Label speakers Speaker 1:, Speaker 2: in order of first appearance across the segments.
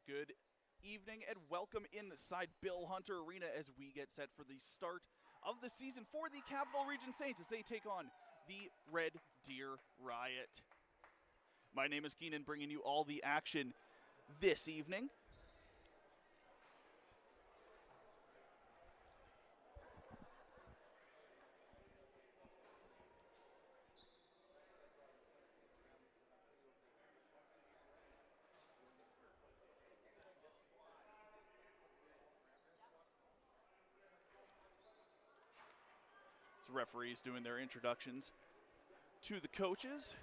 Speaker 1: Good evening and welcome inside Bill Hunter Arena as we get set for the start of the season for the Capital Region Saints as they take on the Red Deer Riot. My name is Keenan, bringing you all the action this evening. Referees doing their introductions to the coaches.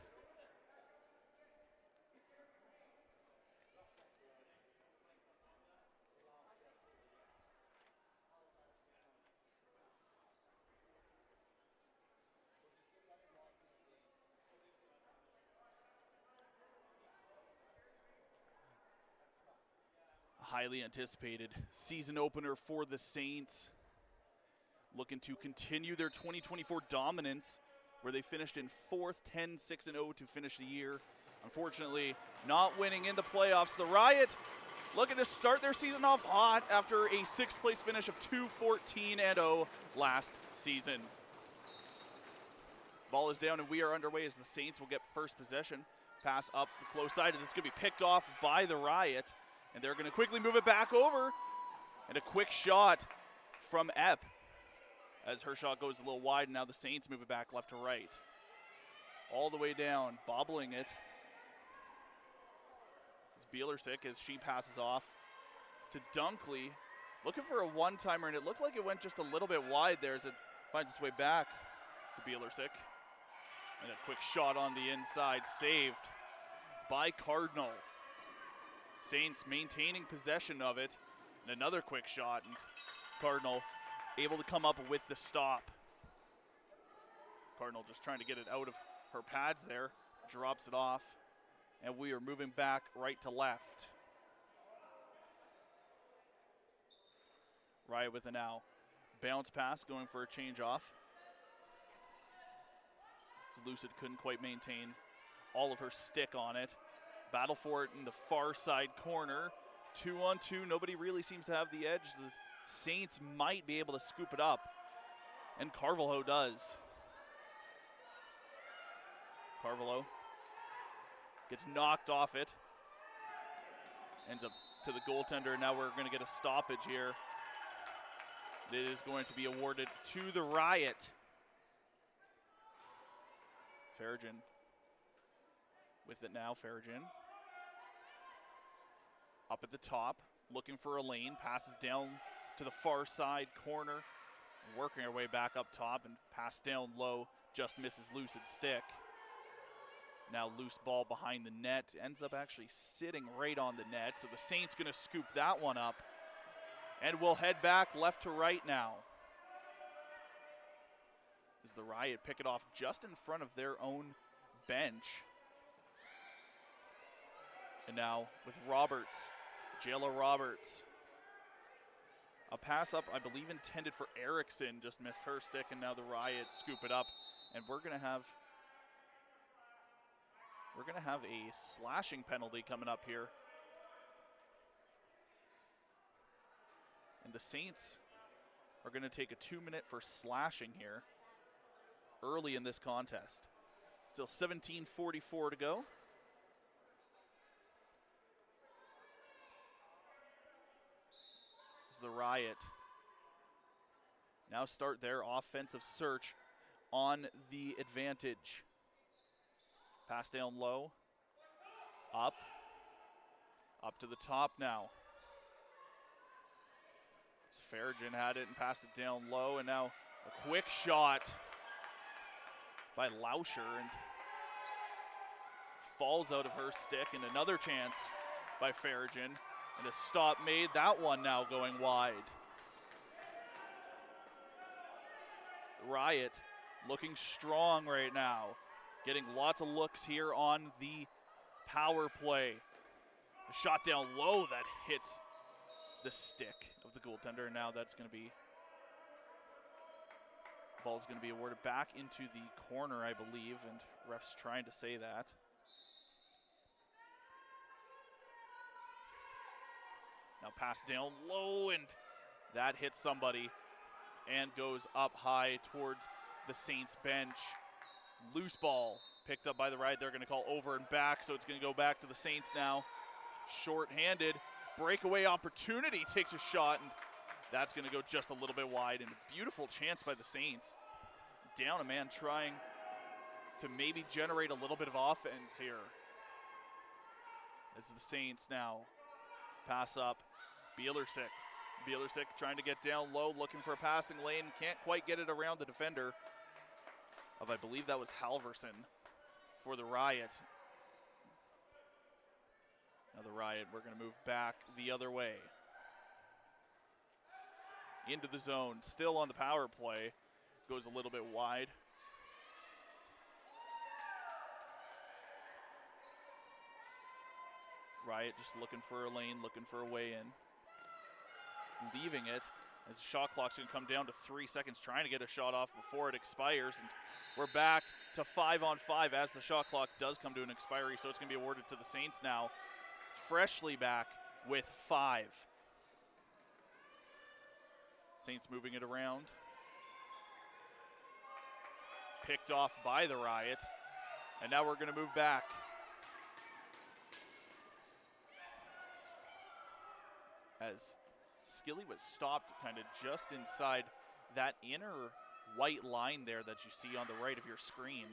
Speaker 1: A highly anticipated season opener for the Saints, looking to continue their 2024 dominance, where they finished in 4th, 10-6-0 to finish the year. Unfortunately, not winning in the playoffs. The Riot looking to start their season off hot after a 6th place finish of 2-14-0 last season. Ball is down and we are underway as the Saints will get first possession. Pass up the close side, and it's going to be picked off by the Riot. And they're going to quickly move it back over. And a quick shot from Epp, as her shot goes a little wide, and now the Saints move it back left to right. All the way down, bobbling it. It's Bielersick as she passes off to Dunkley. Looking for a one-timer, and it looked like it went just a little bit wide there as it finds its way back to Bielersick. And a quick shot on the inside, saved by Cardinal. Saints maintaining possession of it, and another quick shot, and Cardinal able to come up with the stop. Cardinal just trying to get it out of her pads there, drops it off, and we are moving back right to left. Riot with a now bounce pass, going for a change off. So Lucid couldn't quite maintain all of her stick on it. Battle for it in the far side corner. 2-on-2, nobody really seems to have the edge. The Saints might be able to scoop it up, and Carvalho does. Carvalho gets knocked off it, ends up to the goaltender. Now we're going to get a stoppage here. It is going to be awarded to the Riot. Farragen with it now. Farragen up at the top, looking for a lane, passes down to the far side corner, working her way back up top, and pass down low, just misses Lucid's stick. Now loose ball behind the net, ends up actually sitting right on the net, so the Saints gonna scoop that one up, and we'll head back left to right now, as the Riot pick it off just in front of their own bench. And now with Roberts, Jayla Roberts. A pass up, I believe, intended for Erickson, just missed her stick, and now the Riot scoop it up, and we're gonna have a slashing penalty coming up here. And the Saints are gonna take a 2-minute for slashing here early in this contest. Still 17:44 to go. The Riot now start their offensive search on the advantage. Pass down low, up to the top now. Farragen had it and passed it down low, and now a quick shot by Lauscher, and falls out of her stick, and another chance by Farragen. And a stop made, that one now going wide. The Riot looking strong right now, getting lots of looks here on the power play. A shot down low that hits the stick of the goaltender, and now that's going to be, ball's going to be awarded back into the corner, I believe, and refs trying to say that. Now pass down low, and that hits somebody and goes up high towards the Saints bench. Loose ball picked up by the Riot. They're going to call over and back, so it's going to go back to the Saints now. Short-handed, breakaway opportunity, takes a shot, and that's going to go just a little bit wide, and a beautiful chance by the Saints. Down a man trying to maybe generate a little bit of offense here. This is the Saints now. Pass up, Bielersick. Bielersick trying to get down low, looking for a passing lane. Can't quite get it around the defender of, I believe that was Halverson for the Riot. Now the Riot, we're going to move back the other way. Into the zone, still on the power play. Goes a little bit wide. Riot just looking for a lane, looking for a way in. Leaving it as the shot clock's going to come down to 3 seconds, trying to get a shot off before it expires. And we're back to 5-on-5 as the shot clock does come to an expiry, so it's going to be awarded to the Saints now. Freshly back with 5. Saints moving it around. Picked off by the Riot. And now we're going to move back. As Skilly was stopped kind of just inside that inner white line there that you see on the right of your screen.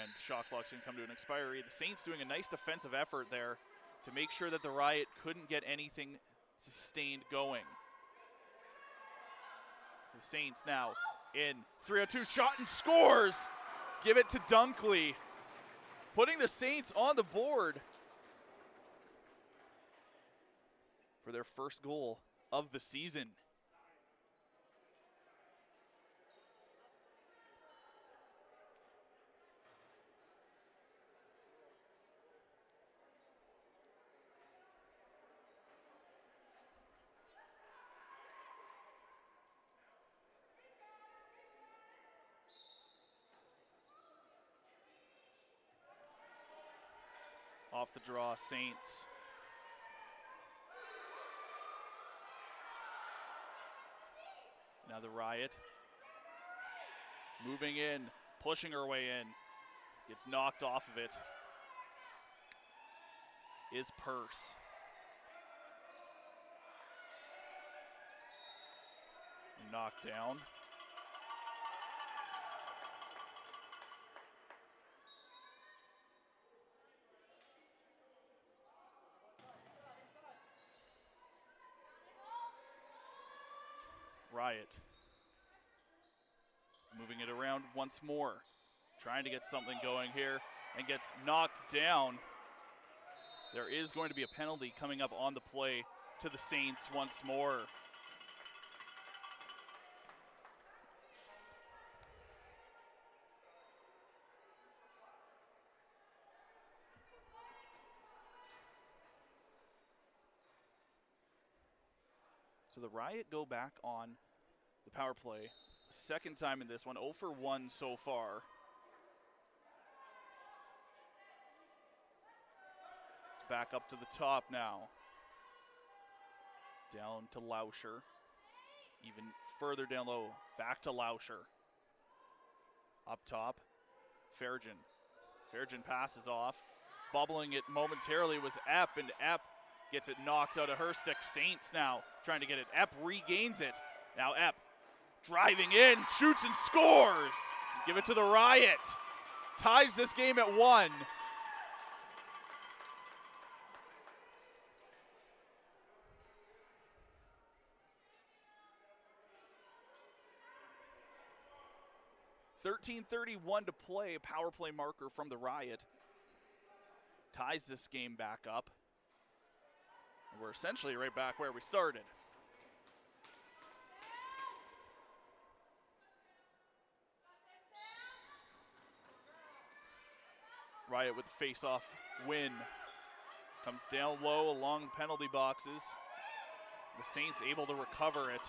Speaker 1: And shot clock's going to come to an expiry. The Saints doing a nice defensive effort there to make sure that the Riot couldn't get anything sustained going. So the Saints now in 3-on-2 shot and scores. Give it to Dunkley, putting the Saints on the board for their first goal of the season. Off the draw, Saints. Now the Riot moving in, pushing her way in. Gets knocked off of it. Is Purse. Knocked down. Riot moving it around once more, trying to get something going here, and gets knocked down. There is going to be a penalty coming up on the play to the Saints once more. So the Riot go back on the power play. Second time in this one, 0 for 1 so far. It's back up to the top now. Down to Lauscher. Even further down low, back to Lauscher. Up top, Fairgen. Fairgen passes off. Bubbling it momentarily was Epp, and Epp gets it knocked out of her stick. Saints now trying to get it. Epp regains it. Now Epp driving in, shoots and scores. Give it to the Riot. Ties this game at 1. .13:31 to play, a power play marker from the Riot. Ties this game back up. And we're essentially right back where we started. Riot with the face-off win. Comes down low along the penalty boxes. The Saints able to recover it.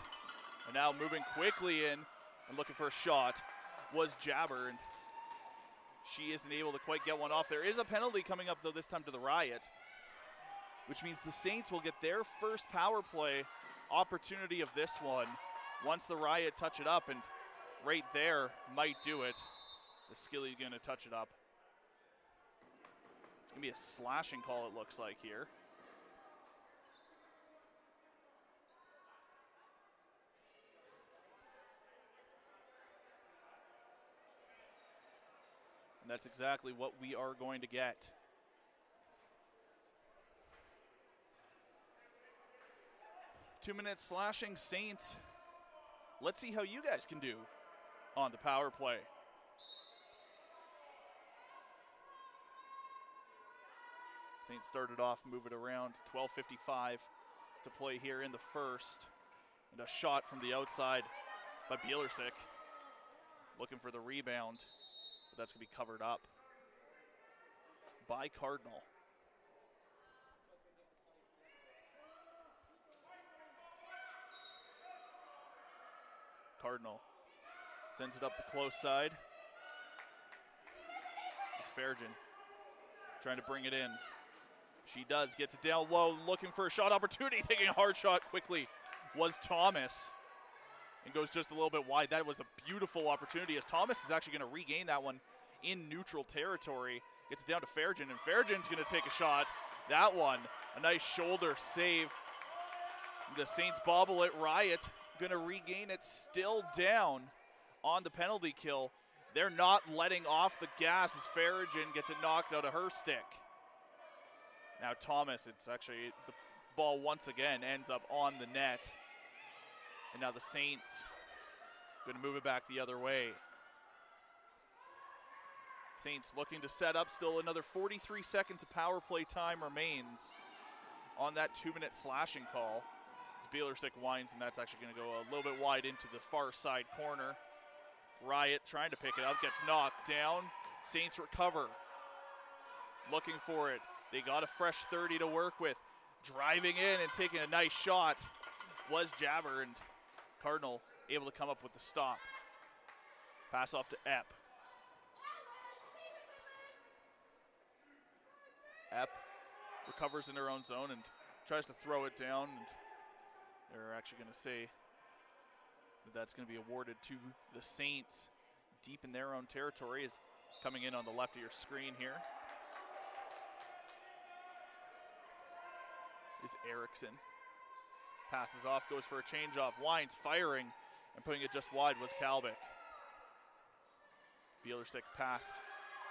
Speaker 1: And now moving quickly in and looking for a shot was Jabber, and she isn't able to quite get one off. There is a penalty coming up, though, this time to the Riot. which means the Saints will get their first power play opportunity of this one once the Riot touch it up, and right there might do it. The Skilly going to touch it up. It's going to be a slashing call, it looks like here. And that's exactly what we are going to get. Two-minute slashing Saints. Let's see how you guys can do on the power play. Saints started off, move it around. 12:55 to play here in the first. And a shot from the outside by Bielersick. Looking for the rebound, but that's going to be covered up by Cardinal. Cardinal sends it up the close side. It's Farragon trying to bring it in. She does, gets it down low, looking for a shot opportunity, taking a hard shot quickly was Thomas. And goes just a little bit wide. That was a beautiful opportunity as Thomas is actually going to regain that one in neutral territory. Gets it down to Farragon, and Farragon's going to take a shot. That one, a nice shoulder save. The Saints bobble it. Riot going to regain it, still down on the penalty kill. They're not letting off the gas as Farragon gets it knocked out of her stick. Now Thomas, it's actually the ball once again ends up on the net. And now the Saints going to move it back the other way. Saints looking to set up, still another 43 seconds of power play time remains on that 2-minute slashing call. As Bielersick winds, and that's actually going to go a little bit wide into the far side corner. Riot trying to pick it up, gets knocked down. Saints recover. Looking for it. They got a fresh 30 to work with. Driving in and taking a nice shot was Jabber, and Cardinal able to come up with the stop. Pass off to Epp. Epp recovers in her own zone and tries to throw it down. And they're actually going to say that that's going to be awarded to the Saints deep in their own territory. Is coming in on the left of your screen here is Erickson. Passes off, goes for a change-off, winds, firing, and putting it just wide was Kalbick. Bielersick pass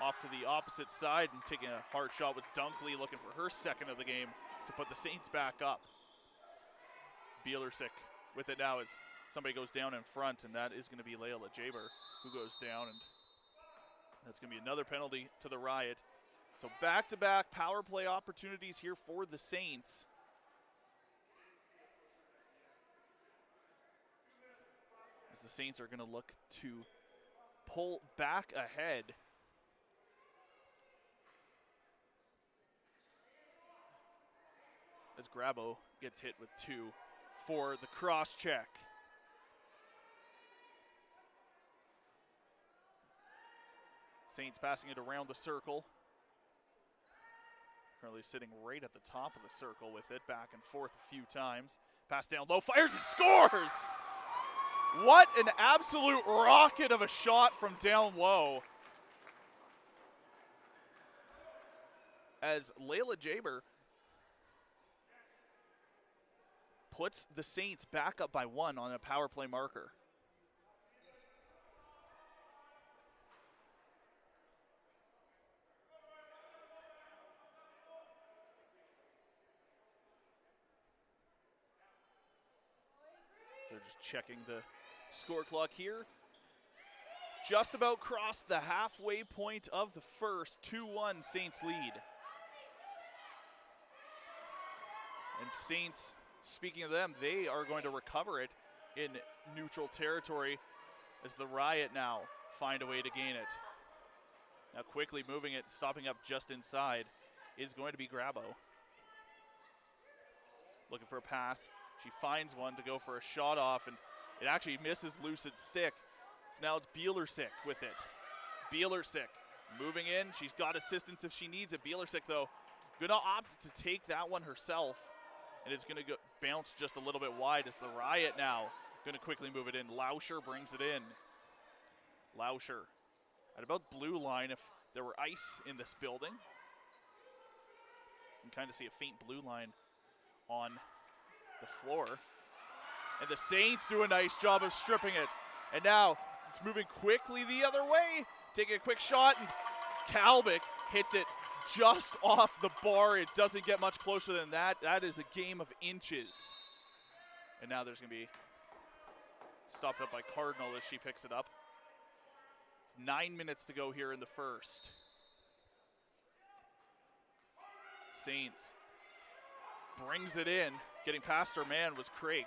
Speaker 1: off to the opposite side and taking a hard shot was Dunkley, looking for her second of the game to put the Saints back up. Bielersick with it now as somebody goes down in front, and that is going to be Layla Jaber who goes down, and that's going to be another penalty to the Riot. So back-to-back power play opportunities here for the Saints. As the Saints are going to look to pull back ahead. As Grabo gets hit with 2 for the cross check. Saints passing it around the circle. Currently sitting right at the top of the circle with it, back and forth a few times. Pass down low, fires and scores! What an absolute rocket of a shot from down low. As Layla Jaber puts the Saints back up by 1 on a power play marker. So just checking the score clock here. Just about crossed the halfway point of the first. 2-1 Saints lead. And Saints, speaking of them, they are going to recover it in neutral territory as the Riot now find a way to gain it. Now quickly moving it, stopping up just inside is going to be Grabo. Looking for a pass. She finds one to go for a shot off, and it actually misses Lucid stick. So now it's Bielersick with it. Bielersick moving in. She's got assistance if she needs it. Bielersick, though, Gonna opt to take that one herself, and it's gonna go bounce just a little bit wide as the Riot now gonna quickly move it in. Lauscher brings it in. Lauscher at about blue line. If there were ice in this building, you can kind of see a faint blue line on the floor. And the Saints do a nice job of stripping it. And now it's moving quickly the other way. Taking a quick shot, and Kalbick hits it just off the bar. It doesn't get much closer than that. That is a game of inches. And now there's going to be stopped up by Cardinal as she picks it up. It's 9 minutes to go here in the first. Saints brings it in. Getting past her man was Craig.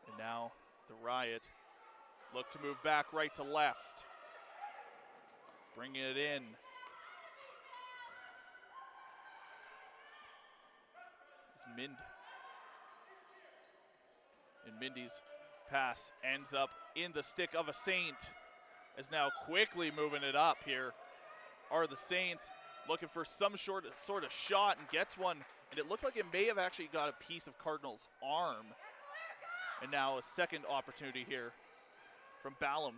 Speaker 1: And now the Riot look to move back right to left. Bringing it in. It's Mind. And Mindy's pass ends up in the stick of a Saint. Is now quickly moving it up here are the Saints, looking for some sort of shot, and gets one. And it looked like it may have actually got a piece of Cardinal's arm. And now a second opportunity here from Ballum.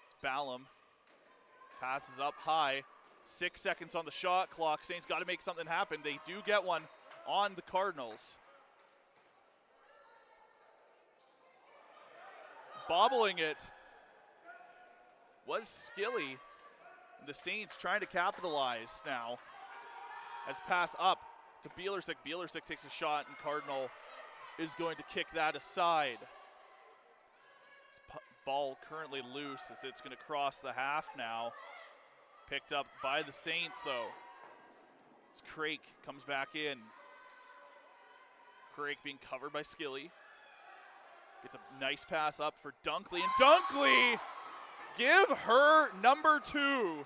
Speaker 1: It's Ballum. Passes up high. 6 seconds on the shot clock. Saints got to make something happen. They do get one on the Cardinals. Bobbling it was Skilly. The Saints trying to capitalize now. As pass up to Bielersick. Bielersick takes a shot, and Cardinal is going to kick that aside. This ball currently loose as it's going to cross the half now. Picked up by the Saints, though. As Crake comes back in. Crake being covered by Skilly. Gets a nice pass up for Dunkley, and Dunkley, give her number 2.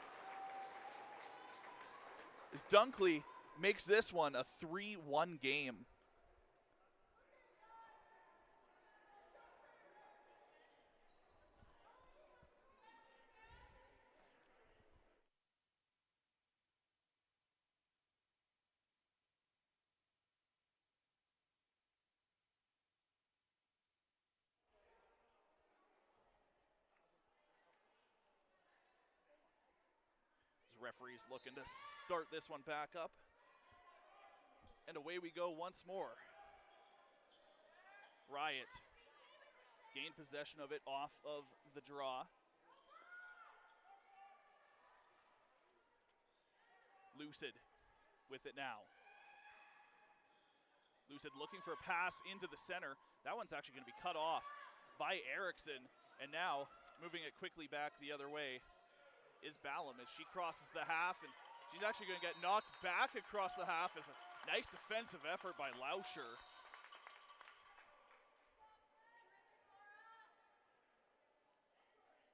Speaker 1: As Dunkley makes this one a 3-1 game. Referees looking to start this one back up. And away we go once more. Riot gain possession of it off of the draw. Lucid with it now. Lucid looking for a pass into the center. That one's actually going to be cut off by Erickson. And now moving it quickly back the other way is Ballum as she crosses the half, and she's actually going to get knocked back across the half as a nice defensive effort by Lauscher.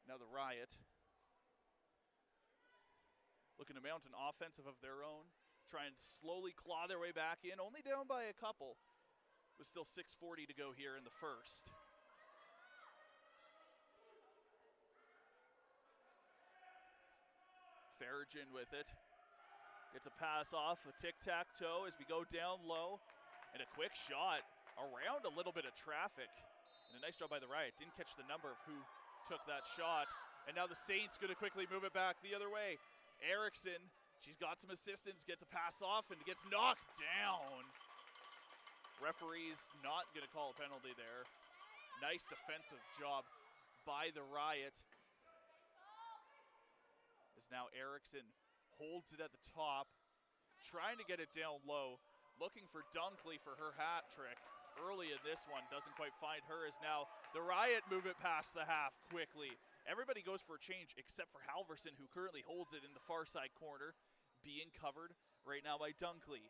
Speaker 1: Now the Riot looking to mount an offensive of their own, trying to slowly claw their way back in, only down by a couple, with still 6:40 to go here in the first. Farragen with it. Gets a pass off, a tic-tac-toe as we go down low. And a quick shot around a little bit of traffic. And a nice job by the Riot. Didn't catch the number of who took that shot. And now the Saints going to quickly move it back the other way. Erickson, she's got some assistance, gets a pass off, and gets knocked down. Referee's not going to call a penalty there. Nice defensive job by the Riot. As now Erickson holds it at the top, trying to get it down low, looking for Dunkley for her hat trick. Early in this one, doesn't quite find her, as now the Riot move it past the half quickly. Everybody goes for a change except for Halverson, who currently holds it in the far side corner, being covered right now by Dunkley.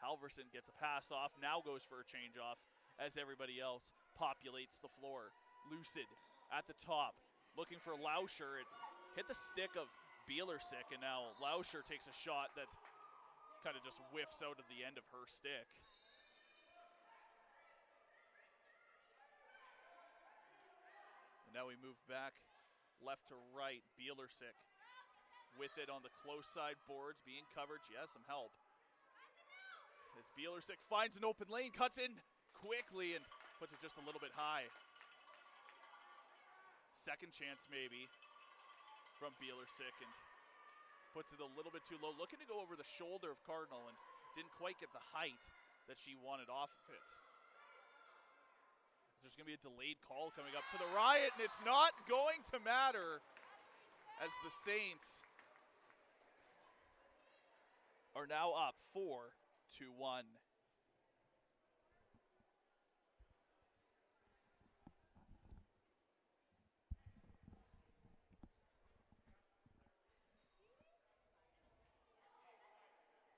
Speaker 1: Halverson gets a pass off, now goes for a change off as everybody else populates the floor. Lucid at the top, looking for Lauscher. It hit the stick of Bielersick, and now Lauscher takes a shot that kind of just whiffs out of the end of her stick. And now we move back left to right. Bielersick with it on the close side boards, being covered. She has some help. As Bielersick finds an open lane, cuts in quickly and puts it just a little bit high. Second chance maybe from Bielersick and puts it a little bit too low. Looking to go over the shoulder of Cardinal and didn't quite get the height that she wanted off of it. There's going to be a delayed call coming up to the Riot, and it's not going to matter as the Saints are now up 4-1.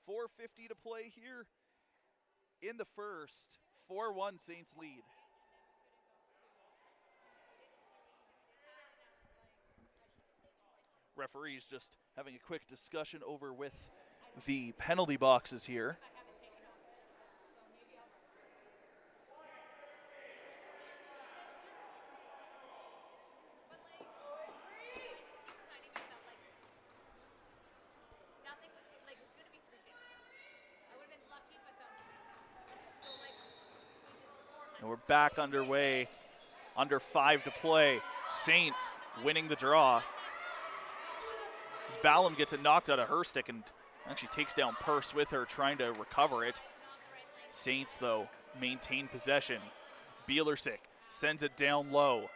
Speaker 1: .450 to play here in the first. 4-1 Saints lead. Referees just having a quick discussion over with the penalty boxes here. And we're back underway, under 5 to play. Saints winning the draw. As Ballum gets it knocked out of her stick and actually takes down Purse with her, trying to recover it. Saints, though, maintain possession. Bielersick sends it down low.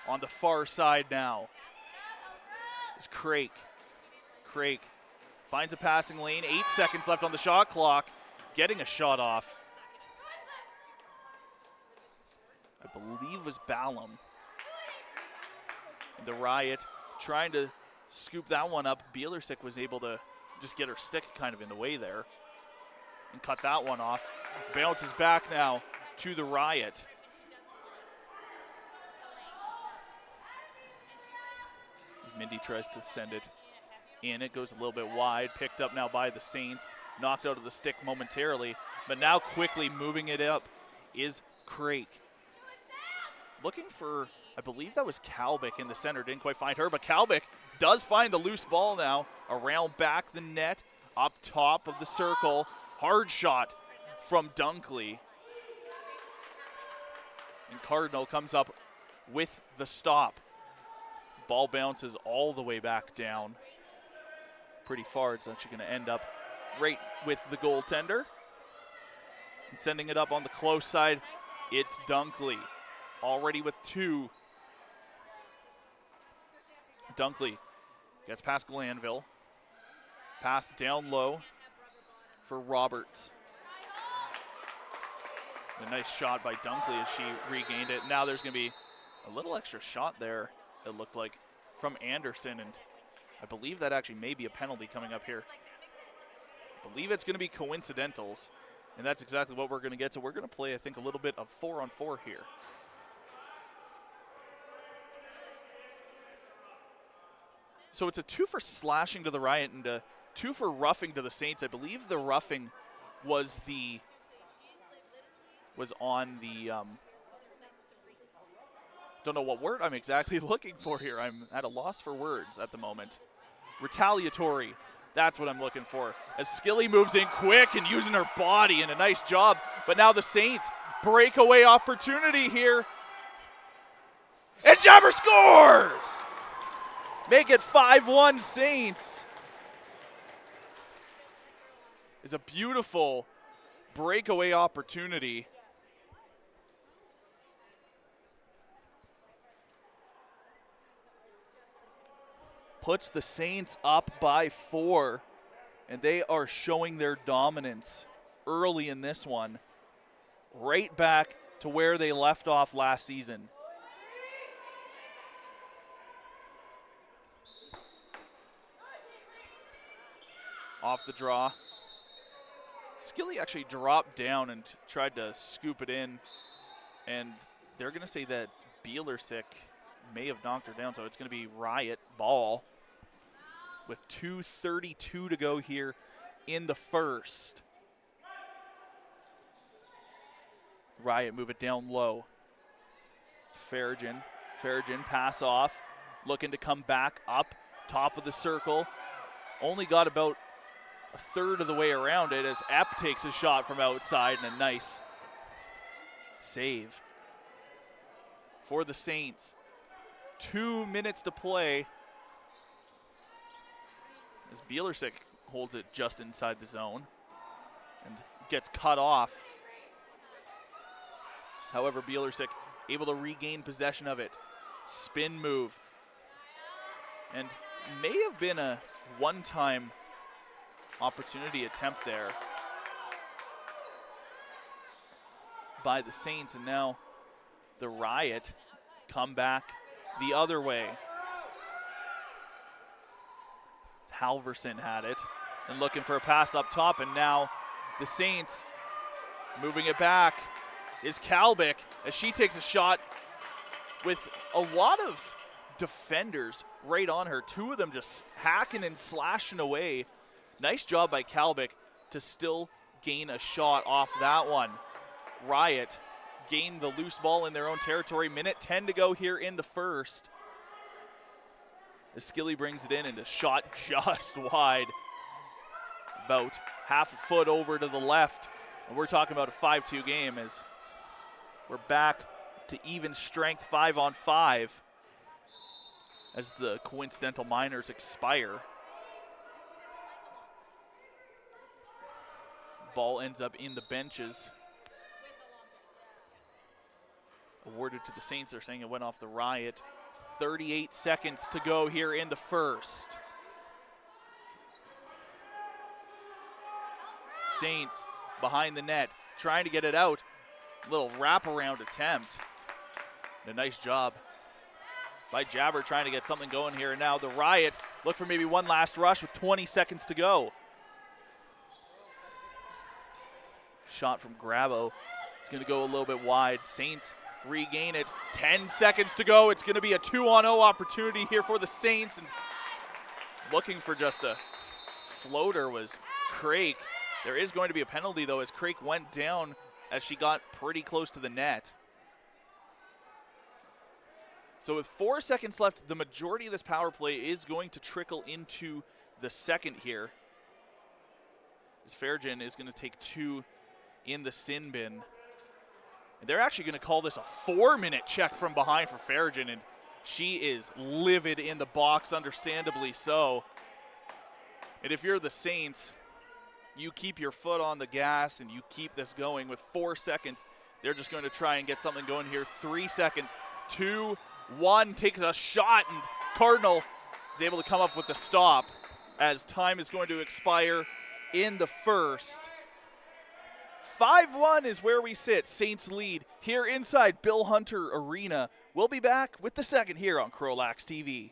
Speaker 1: On the far side now is Craik. Craik finds a passing lane. 8 seconds left on the shot clock. Getting a shot off, I believe, was Ballum. And the Riot trying to scoop that one up. Bielersick was able to just get her stick kind of in the way there and cut that one off. Bounces back now to the Riot. As Mindy tries to send it in, it goes a little bit wide. Picked up now by the Saints. Knocked out of the stick momentarily, but now quickly moving it up is Craik. Looking for, I believe that was Kalbick in the center. Didn't quite find her, but Kalbick does find the loose ball now. Around back the net, up top of the circle. Hard shot from Dunkley. And Cardinal comes up with the stop. Ball bounces all the way back down. Pretty far. It's actually going to end up right with the goaltender. And sending it up on the close side, it's Dunkley. Already with 2. Dunkley gets past Glanville. Pass down low for Roberts. A nice shot by Dunkley as she regained it. Now there's going to be a little extra shot there, it looked like, from Anderson. And I believe that actually may be a penalty coming up here. I believe it's going to be coincidentals. And that's exactly what we're going to get. So we're going to play, I think, a little bit of 4-on-4 here. So it's a 2 for slashing to the Riot and a 2 for roughing to the Saints. I believe the roughing was on the don't know what word I'm exactly looking for here. I'm at a loss for words at the moment. Retaliatory. That's what I'm looking for. As Skilly moves in quick and using her body, and a nice job. But now the Saints, breakaway opportunity here. And Jabber scores! Make it 5-1 Saints. It's a beautiful breakaway opportunity. Puts the Saints up by 4, and they are showing their dominance early in this one. Right back to where they left off last season. Off the draw. Skilly actually dropped down and tried to scoop it in, and they're going to say that Bielersick may have knocked her down, so it's going to be Riot ball with 2:32 to go here in the first. Riot move it down low. It's Farragon. Farragon pass off, looking to come back up top of the circle. Only got about a third of the way around it as Epp takes a shot from outside and a nice save for the Saints. 2 minutes to play as Bielersick holds it just inside the zone and gets cut off. However, Bielersick able to regain possession of it. Spin move. And may have been a one-time opportunity attempt there by the Saints, and now the Riot come back the other way. Halverson had it and looking for a pass up top, and now the Saints moving it back is Kalbick as she takes a shot with a lot of defenders right on her. 2 of them just hacking and slashing away. Nice job by Kalbick to still gain a shot off that one. Riot gained the loose ball in their own territory. Minute 10 to go here in the first. As Skilly brings it in and a shot just wide. About half a foot over to the left. And we're talking about a 5-2 game as we're back to even strength 5-on-5 as the coincidental minors expire. Ball ends up in the benches. Awarded to the Saints. They're saying it went off the Riot. 38 seconds to go here in the first. Saints behind the net, trying to get it out. Little wraparound attempt. And a nice job by Jabber trying to get something going here. And now the Riot look for maybe one last rush with 20 seconds to go. Shot from Grabo. It's going to go a little bit wide. Saints regain it. 10 seconds to go. It's going to be a 2-on-0 opportunity here for the Saints. And looking for just a floater was Crake. There is going to be a penalty, though, as Crake went down as she got pretty close to the net. So with 4 seconds left, the majority of this power play is going to trickle into the second here. As Fairgen is going to take 2 in the sin bin. And they're actually going to call this a 4-minute check from behind for Fairgen, and she is livid in the box, understandably so. And if you're the Saints, you keep your foot on the gas and you keep this going. With 4 seconds, they're just going to try and get something going here. 3 seconds, 2, 1, takes a shot, and Cardinal is able to come up with the stop as time is going to expire in the first. 5-1 is where we sit. Saints lead here inside Bill Hunter Arena. We'll be back with the second here on CROW LAX TV.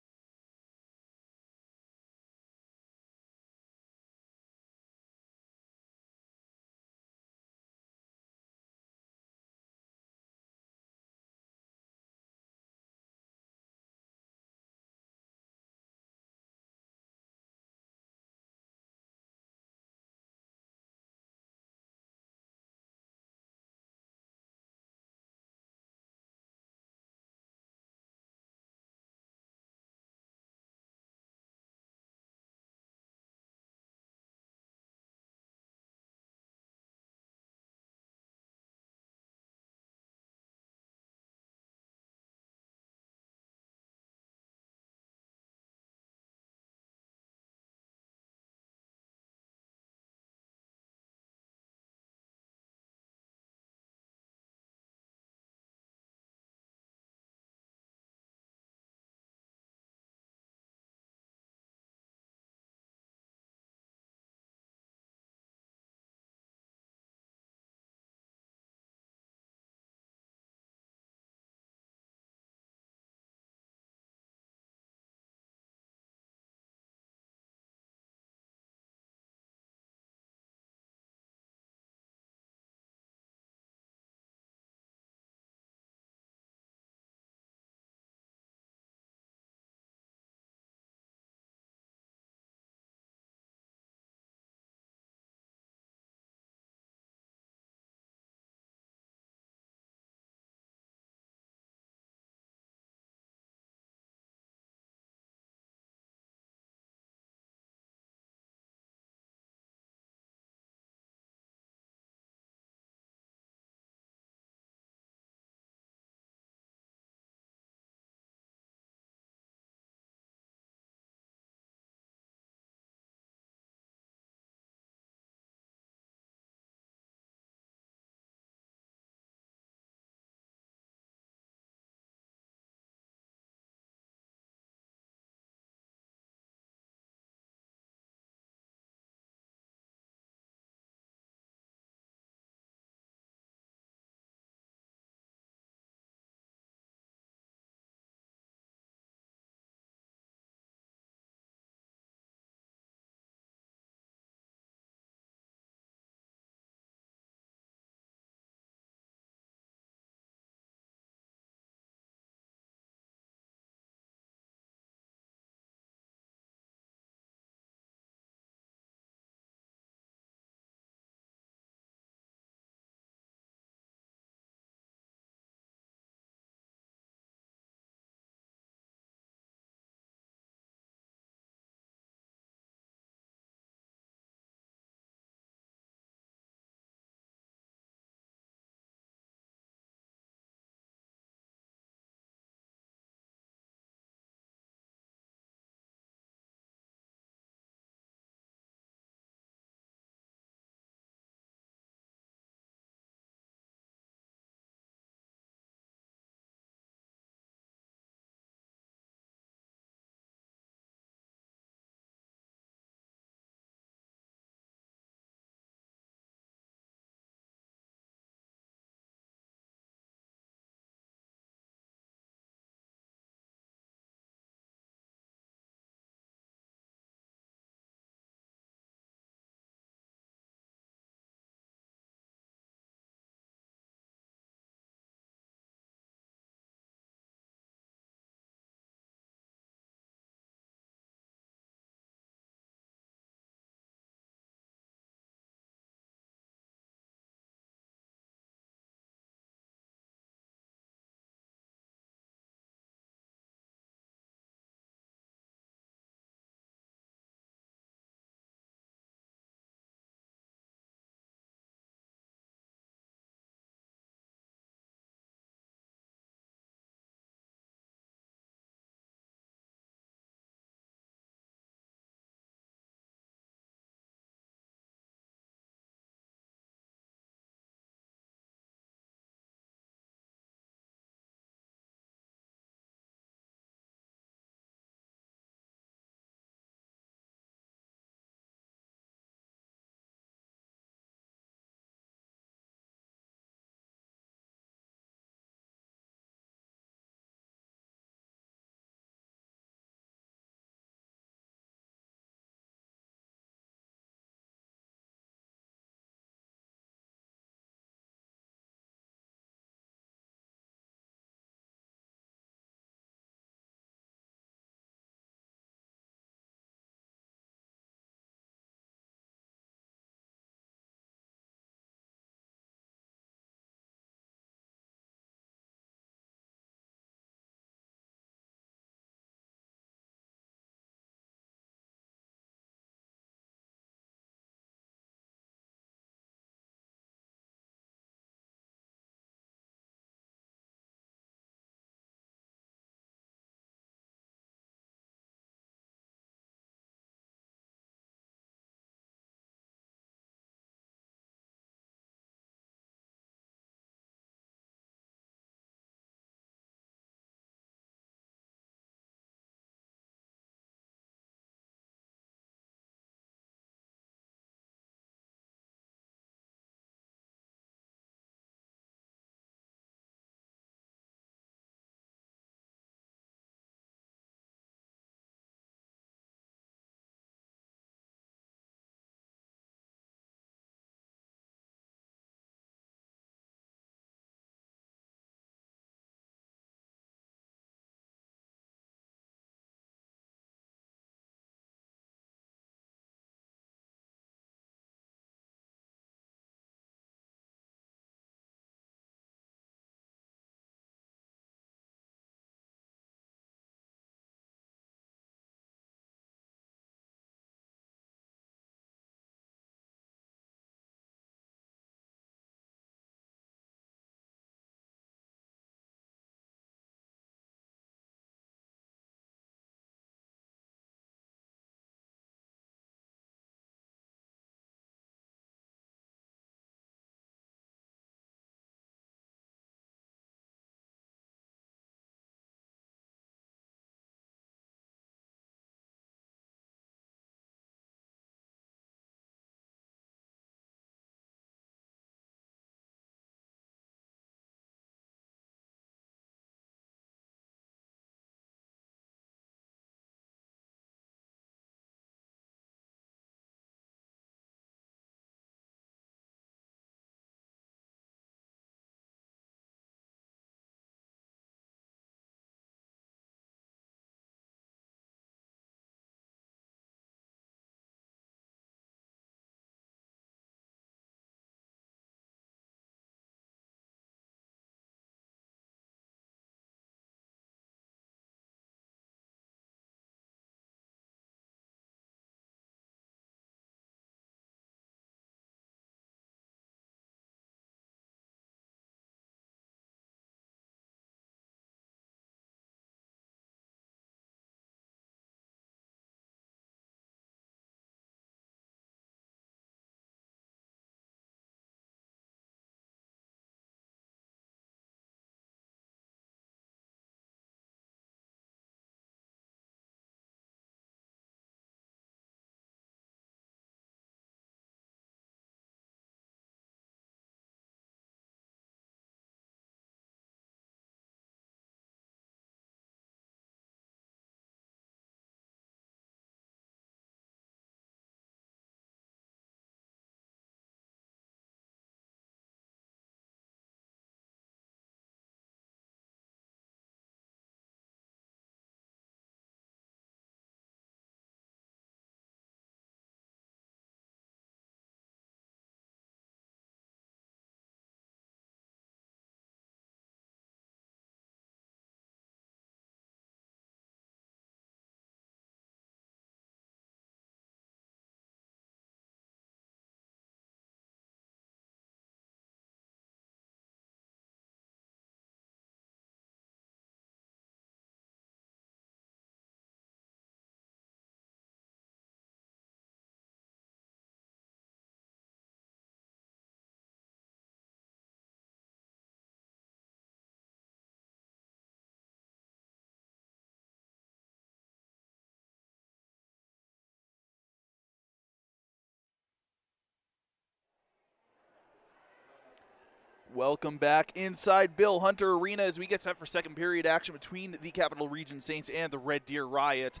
Speaker 1: Welcome back inside Bill Hunter Arena as we get set for second period action between the Capital Region Saints and the Red Deer Riot.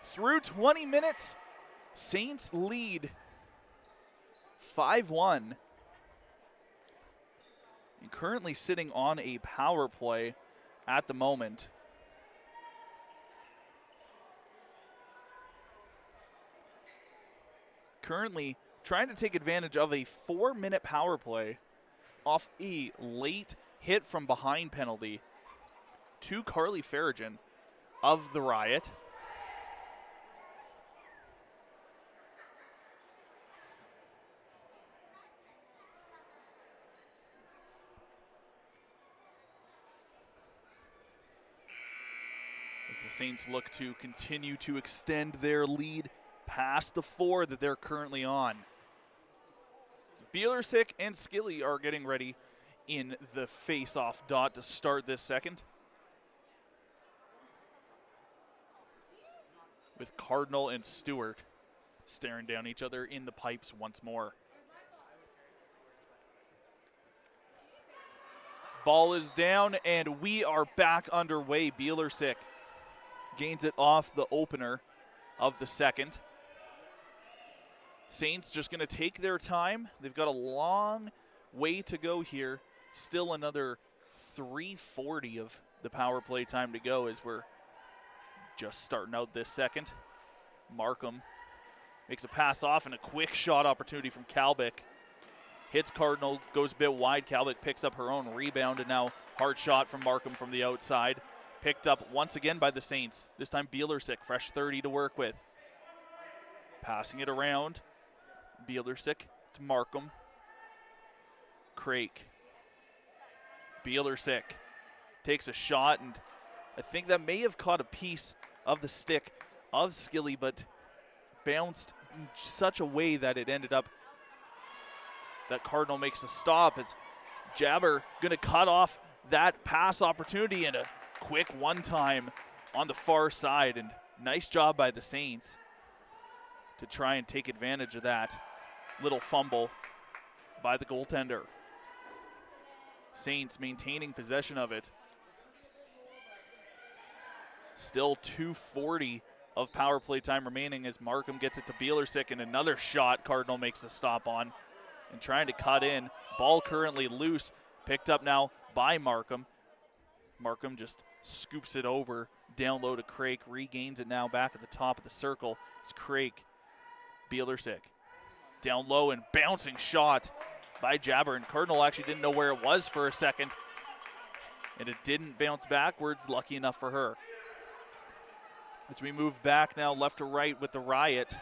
Speaker 1: Through 20 minutes, Saints lead 5-1. And currently sitting on a power play at the moment. Currently trying to take advantage of a 4-minute power play off a late hit from behind penalty to Carly Farragon of the Riot. As the Saints look to continue to extend their lead past the 4 that they're currently on. Bielersick and Skilly are getting ready in the face-off dot to start this second. With Cardinal and Stewart staring down each other in the pipes once more. Ball is down and we are back underway. Bielersick gains it off the opener of the second. Saints just going to take their time. They've got a long way to go here. Still another 3:40 of the power play time to go as we're just starting out this second. Markham makes a pass off and a quick shot opportunity from Kalbick. Hits Cardinal, goes a bit wide. Kalbick picks up her own rebound and now hard shot from Markham from the outside. Picked up once again by the Saints. This time Bielersick, fresh 30 to work with. Passing it around. Bielersick to Markham. Crake. Bielersick takes a shot, and I think that may have caught a piece of the stick of Skilly, but bounced in such a way that it ended up that Cardinal makes a stop as Jabber gonna cut off that pass opportunity and a quick one-time on the far side, and nice job by the Saints to try and take advantage of that little fumble by the goaltender. Saints maintaining possession of it. Still 2:40 of power play time remaining as Markham gets it to Bielersick, and another shot Cardinal makes a stop on and trying to cut in. Ball currently loose, picked up now by Markham. Markham just scoops it over down low to Crake, regains it now back at the top of the circle. It's Crake, Bielersick. Down low and bouncing shot by Jabber, and Cardinal actually didn't know where it was for a second, and it didn't bounce backwards, lucky enough for her. As we move back now left to right with the Riot,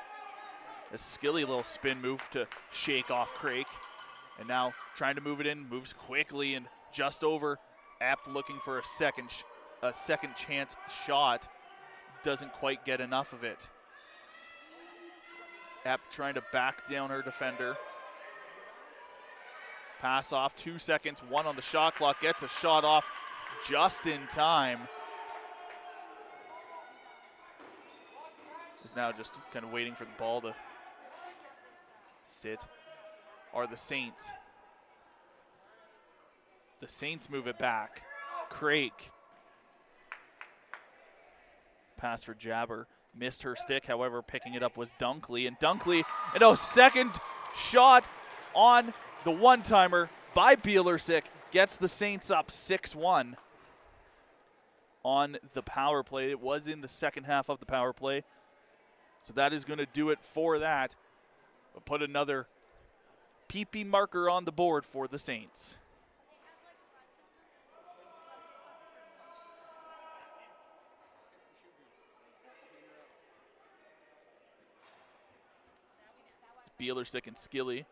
Speaker 1: a Skilly little spin move to shake off Crake, and now trying to move it in, moves quickly and just over. Epp looking for a second chance shot, doesn't quite get enough of it. Epp trying to back down her defender. Pass off, 2 seconds, 1 on the shot clock, gets a shot off just in time. Is now just kind of waiting for the ball to sit. Are the Saints. The Saints move it back. Crake. Pass for Jabber. Missed her stick, however, picking it up was Dunkley. And Dunkley, and a second shot on the one-timer by Bielersick gets the Saints up 6-1 on the power play. It was in the second half of the power play. So that is going to do it for that. We'll put another PP marker on the board for the Saints. Bielersick and Skilly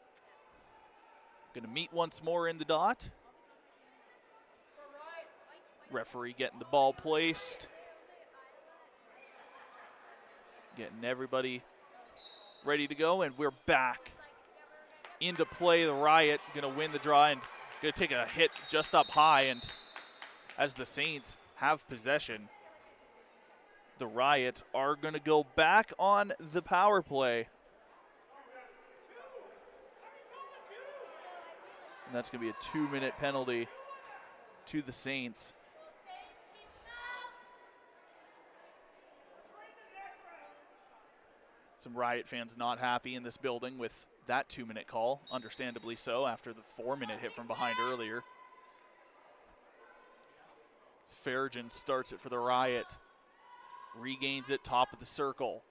Speaker 1: going to meet once more in the dot. Referee getting the ball placed. Getting everybody ready to go, and we're back into play. The Riot going to win the draw and going to take a hit just up high, and as the Saints have possession, the Riot are going to go back on the power play. And that's going to be a 2-minute penalty to the Saints. Some Riot fans not happy in this building with that 2-minute call, understandably so, after the 4-minute hit from behind earlier. Farragon starts it for the Riot. Regains it, top of the circle.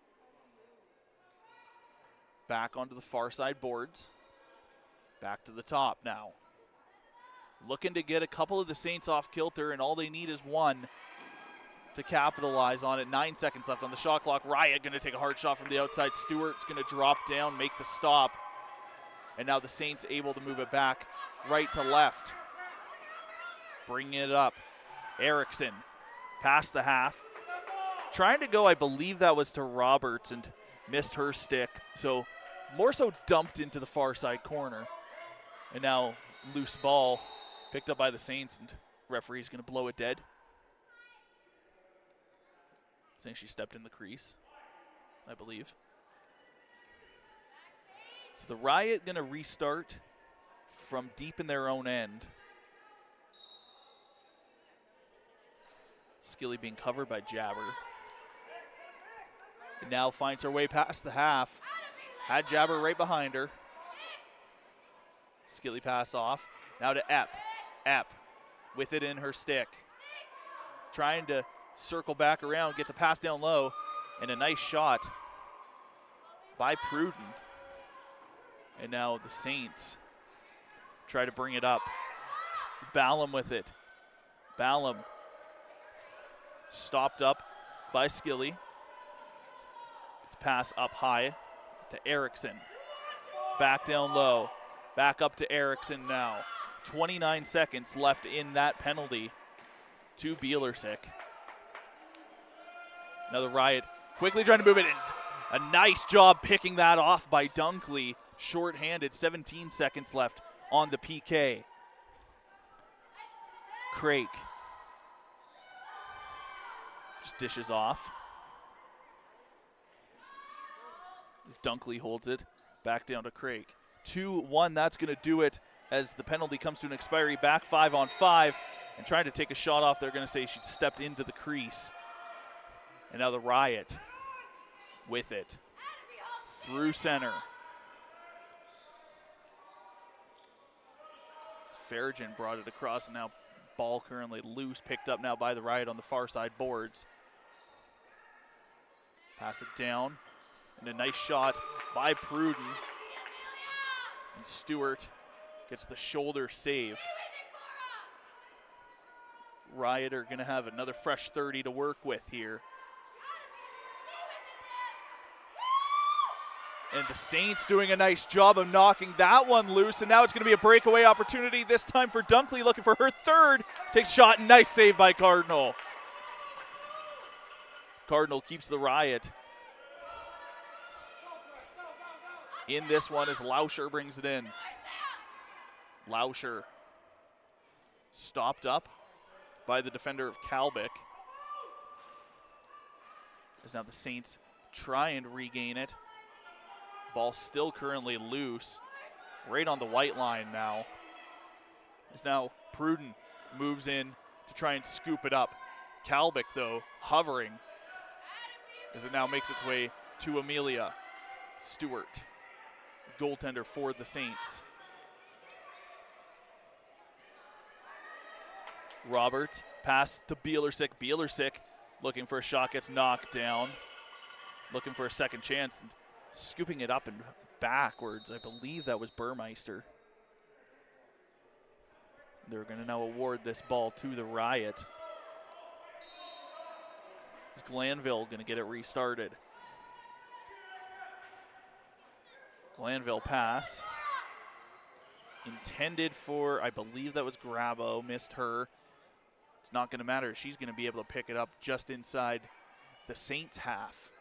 Speaker 1: Back onto the far side boards. Back to the top now. Looking to get a couple of the Saints off kilter, and all they need is one to capitalize on it. 9 seconds left on the shot clock. Riot going to take a hard shot from the outside. Stewart's going to drop down, make the stop. And now the Saints able to move it back right to left. Bringing it up. Erickson past the half. Trying to go, I believe that was to Roberts, and missed her stick. So more so dumped into the far side corner. And now loose ball picked up by the Saints, and referee's going to blow it dead. Saying she stepped in the crease, I believe. So the Riot going to restart from deep in their own end. Skilly being covered by Jabber. And now finds her way past the half. Had Jabber right behind her. Skilly pass off. Now to Epp. Epp with it in her stick. Trying to circle back around, gets a pass down low, and a nice shot by Pruden. And now the Saints try to bring it up. It's Ballum with it. Ballum stopped up by Skilly. It's pass up high to Erickson. Back down low. Back up to Erickson now. 29 seconds left in that penalty to Bielersick. Now the Riot quickly trying to move it in. A nice job picking that off by Dunkley. Short-handed, 17 seconds left on the PK. Craig just dishes off. As Dunkley holds it back down to Craig. 2-1, that's going to do it as the penalty comes to an expiry. Back 5 on 5, and trying to take a shot off. They're going to say she stepped into the crease. And now the Riot with it through center. Farragon brought it across, and now ball currently loose, picked up now by the Riot on the far side boards. Pass it down, and a nice shot by Pruden. And Stewart gets the shoulder save. Riot are going to have another fresh 30 to work with here. And the Saints doing a nice job of knocking that one loose, and now it's going to be a breakaway opportunity, this time for Dunkley, looking for her third. Takes a shot, nice save by Cardinal. Cardinal keeps the Riot in this one as Lauscher brings it in. Lauscher stopped up by the defender of Kalbick. As now the Saints try and regain it. Ball still currently loose, right on the white line now. As now Pruden moves in to try and scoop it up. Kalbick, though, hovering as it now makes its way to Amelia Stewart, goaltender for the Saints. Roberts, pass to Bielersick. Bielersick looking for a shot, gets knocked down. Looking for a second chance, and scooping it up and backwards. I believe that was Burmeister. They're going to now award this ball to the Riot. It's Glanville going to get it restarted. Glanville pass. Intended for, I believe that was Grabo, missed her. It's not going to matter. She's going to be able to pick it up just inside the Saints half.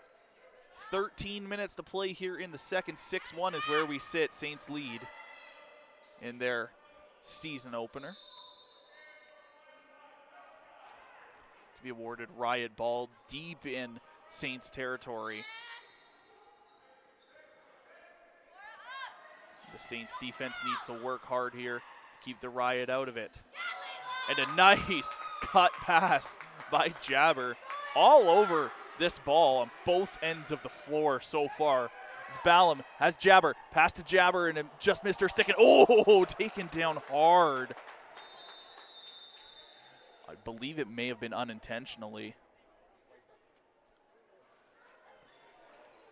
Speaker 1: 13 minutes to play here in the second. 6-1 is where we sit. Saints lead in their season opener. To be awarded Riot ball deep in Saints territory. The Saints defense needs to work hard here keep the Riot out of it. And a nice cut pass by Jabber all over this ball on both ends of the floor so far. As Ballum has Jabber, pass to Jabber, and it just missed her stick. And oh, taken down hard. I believe it may have been unintentionally,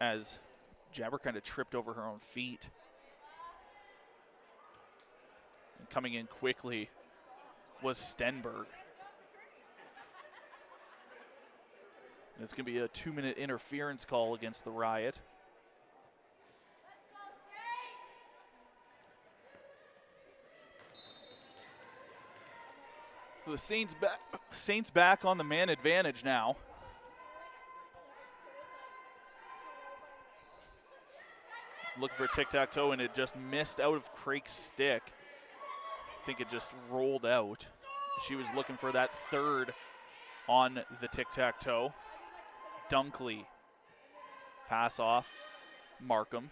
Speaker 1: as Jabber kind of tripped over her own feet. And coming in quickly was Stenberg. And it's going to be a 2-minute interference call against the Riot. The Saints back on the man advantage now. Looking for a tic-tac-toe, and it just missed out of Craig's stick. I think it just rolled out. She was looking for that third on the tic-tac-toe. Dunkley, pass off, Markham.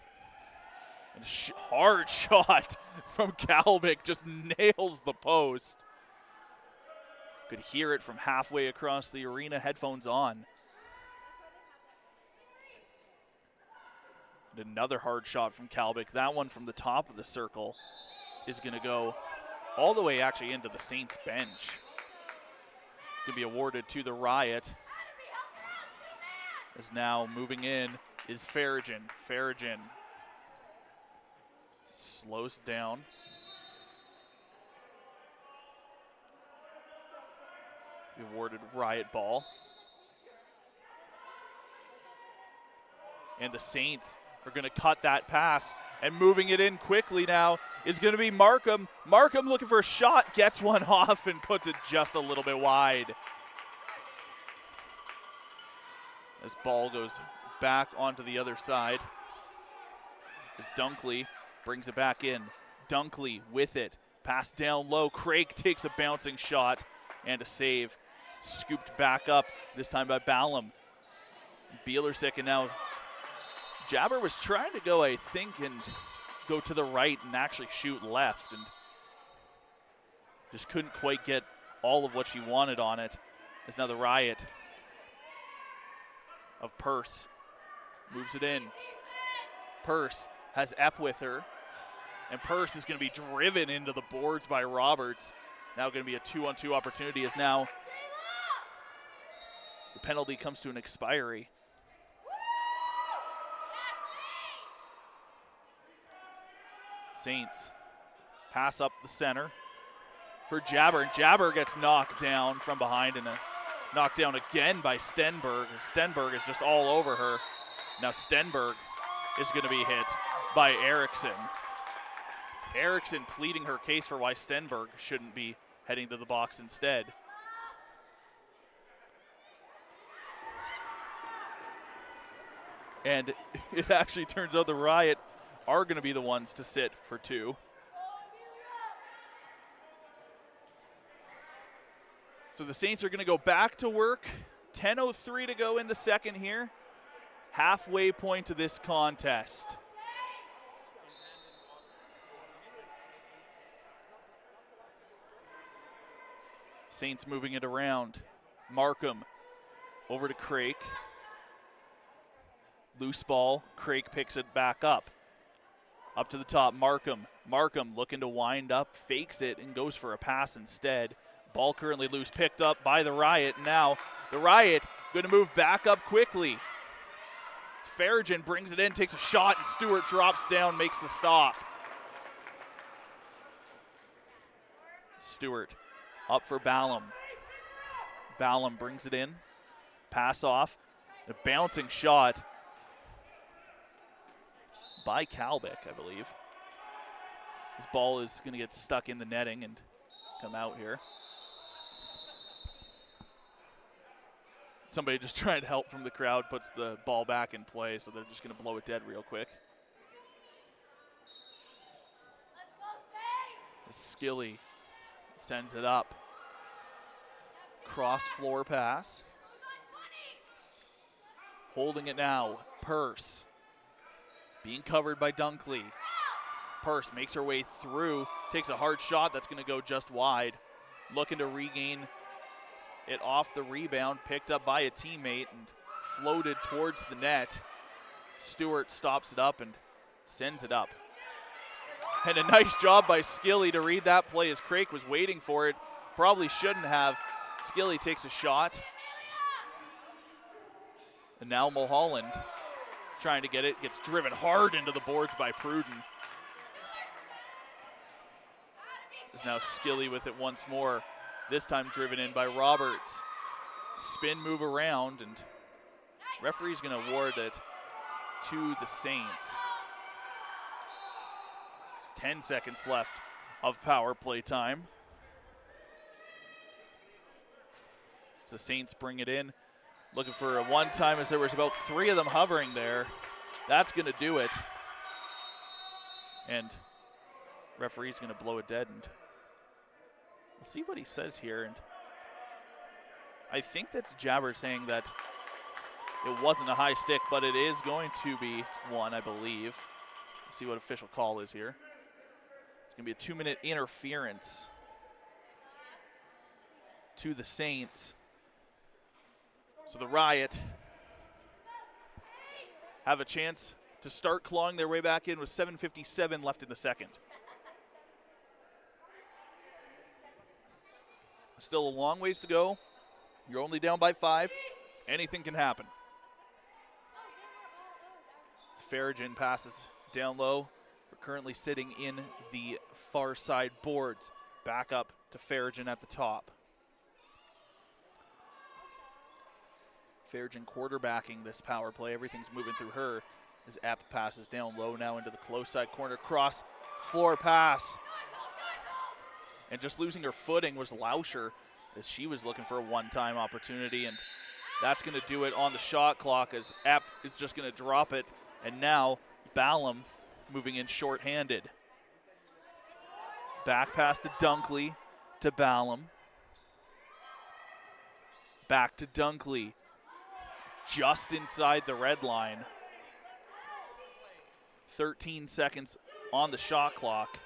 Speaker 1: And hard shot from Kalbick, just nails the post. Could hear it from halfway across the arena, headphones on. And another hard shot from Kalbick. That one from the top of the circle is going to go all the way actually into the Saints bench. Going to be awarded to the Riot. As now moving in is Farragon. Farragon slows down. Be awarded Riot ball. And the Saints are going to cut that pass, and moving it in quickly now is going to be Markham. Markham looking for a shot, gets one off and puts it just a little bit wide. This ball goes back onto the other side as Dunkley brings it back in. Dunkley with it, pass down low. Craig takes a bouncing shot and a save. Scooped back up, this time by Ballum. Bielersick, and now Jabber was trying to go, I think, and go to the right and actually shoot left, and just couldn't quite get all of what she wanted on it. As now the Riot of Purse moves it in. Purse has Epp with her, and Purse is going to be driven into the boards by Roberts. Now going to be a 2-on-2 opportunity, as now the penalty comes to an expiry. Saints pass up the center for Jabber, and Jabber gets knocked down from behind, and knocked down again by Stenberg. Stenberg is just all over her. Now Stenberg is going to be hit by Erickson. Erickson pleading her case for why Stenberg shouldn't be heading to the box instead. And it actually turns out the Riot are going to be the ones to sit for 2. So the Saints are going to go back to work. 10:03 to go in the second here. Halfway point to this contest. Saints moving it around. Markham over to Craig. Loose ball, Craig picks it back up. Up to the top, Markham. Markham looking to wind up, fakes it, and goes for a pass instead. Ball currently loose, picked up by the Riot. Now the Riot going to move back up quickly. Farragon brings it in, takes a shot, and Stewart drops down, makes the stop. Stewart up for Ballum. Ballum brings it in. Pass off. A bouncing shot by Kalbick, I believe. This ball is going to get stuck in the netting and come out here. Somebody just trying to help from the crowd puts the ball back in play, so they're just going to blow it dead real quick. Skilly sends it up. Cross floor pass. Holding it now, Purse. Being covered by Dunkley. Purse makes her way through, takes a hard shot that's going to go just wide. Looking to regain it off the rebound, picked up by a teammate and floated towards the net. Stewart stops it up and sends it up. And a nice job by Skilly to read that play as Craik was waiting for it. Probably shouldn't have. Skilly takes a shot. And now Mulholland trying to get it, gets driven hard into the boards by Pruden. Is now Skilly with it once more, this time driven in by Roberts. Spin move around, and referee's going to award it to the Saints. There's 10 seconds left of power play time. So the Saints bring it in, looking for a one-time as there was about 3 of them hovering there. That's going to do it. And referee's going to blow it dead, and we'll see what he says here. And I think that's Jabber saying that it wasn't a high stick, but it is going to be one, I believe. Let's see what official call is here. It's going to be a 2-minute interference to the Saints. So the Riot have a chance to start clawing their way back in with 7:57 left in the second. Still a long ways to go. You're only down by 5. Anything can happen. As Farragon passes down low. We're currently sitting in the far side boards. Back up to Farragon at the top. Farragon quarterbacking this power play. Everything's moving through her as Epp passes down low now into the close side corner. Cross floor pass. And just losing her footing was Lauscher as she was looking for a one-time opportunity. And that's going to do it on the shot clock as Epp is just going to drop it. And now Ballum moving in short-handed. Back pass to Dunkley to Ballum. Back to Dunkley. Just inside the red line. 13 seconds on the shot clock.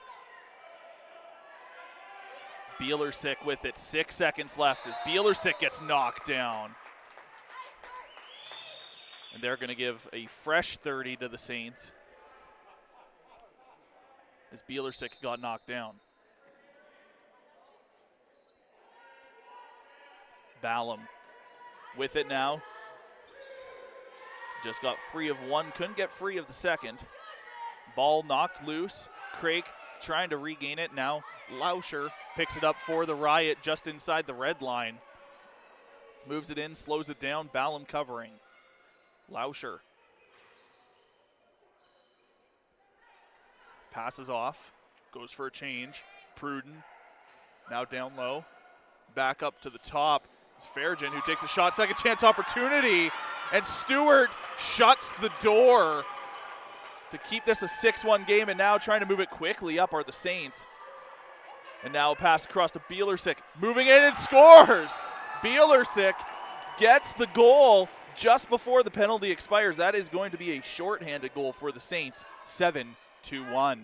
Speaker 1: Bielersick with it, 6 seconds left as Bielersick gets knocked down. And they're going to give a fresh 30 to the Saints as Bielersick got knocked down. Ballum with it now. Just got free of one, couldn't get free of the second. Ball knocked loose. Craik trying to regain it. Now Lauscher picks it up for the Riot just inside the red line. Moves it in, slows it down. Ballum covering. Lauscher passes off, goes for a change. Pruden now down low. Back up to the top. It's Farragon who takes a shot. Second chance opportunity. And Stewart shuts the door to keep this a 6-1 game, and now trying to move it quickly up are the Saints. And now a pass across to Bielersick, moving in and scores! Bielersick gets the goal just before the penalty expires. That is going to be a shorthanded goal for the Saints, 7-1.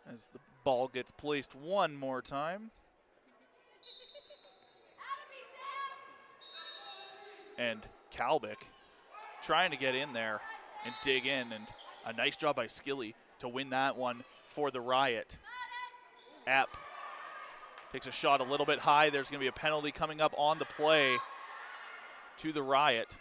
Speaker 1: As the ball gets placed one more time. And Kalbick trying to get in there and dig in, and a nice job by Skilly to win that one for the Riot. Epp takes a shot a little bit high. There's going to be a penalty coming up on the play to the Riot.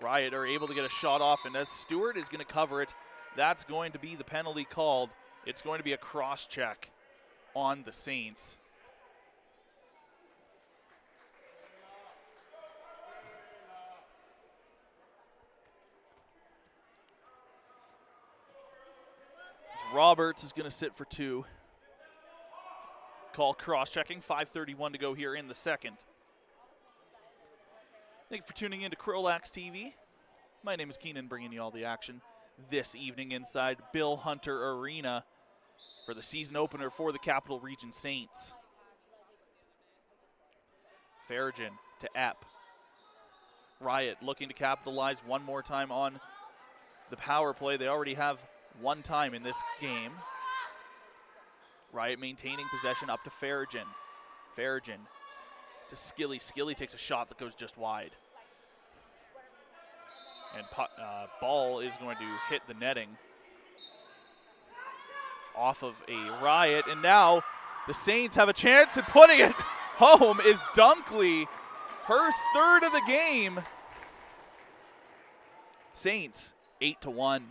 Speaker 1: Riot are able to get a shot off, and as Stewart is going to cover it, that's going to be the penalty called. It's going to be a cross check on the Saints. So Roberts is going to sit for 2. Call cross checking, 5:31 to go here in the second. Thank you for tuning in to CROW LAX TV. My name is Keenan, bringing you all the action this evening inside Bill Hunter Arena for the season opener for the Capital Region Saints. Farragon to Epp. Riot looking to capitalize one more time on the power play. They already have one time in this game. Riot maintaining possession up to Farragon. Farragon to Skilly. Skilly takes a shot that goes just wide. And ball is going to hit the netting off of a Riot. And now the Saints have a chance at putting it home is Dunkley. Her third of the game. Saints 8-1.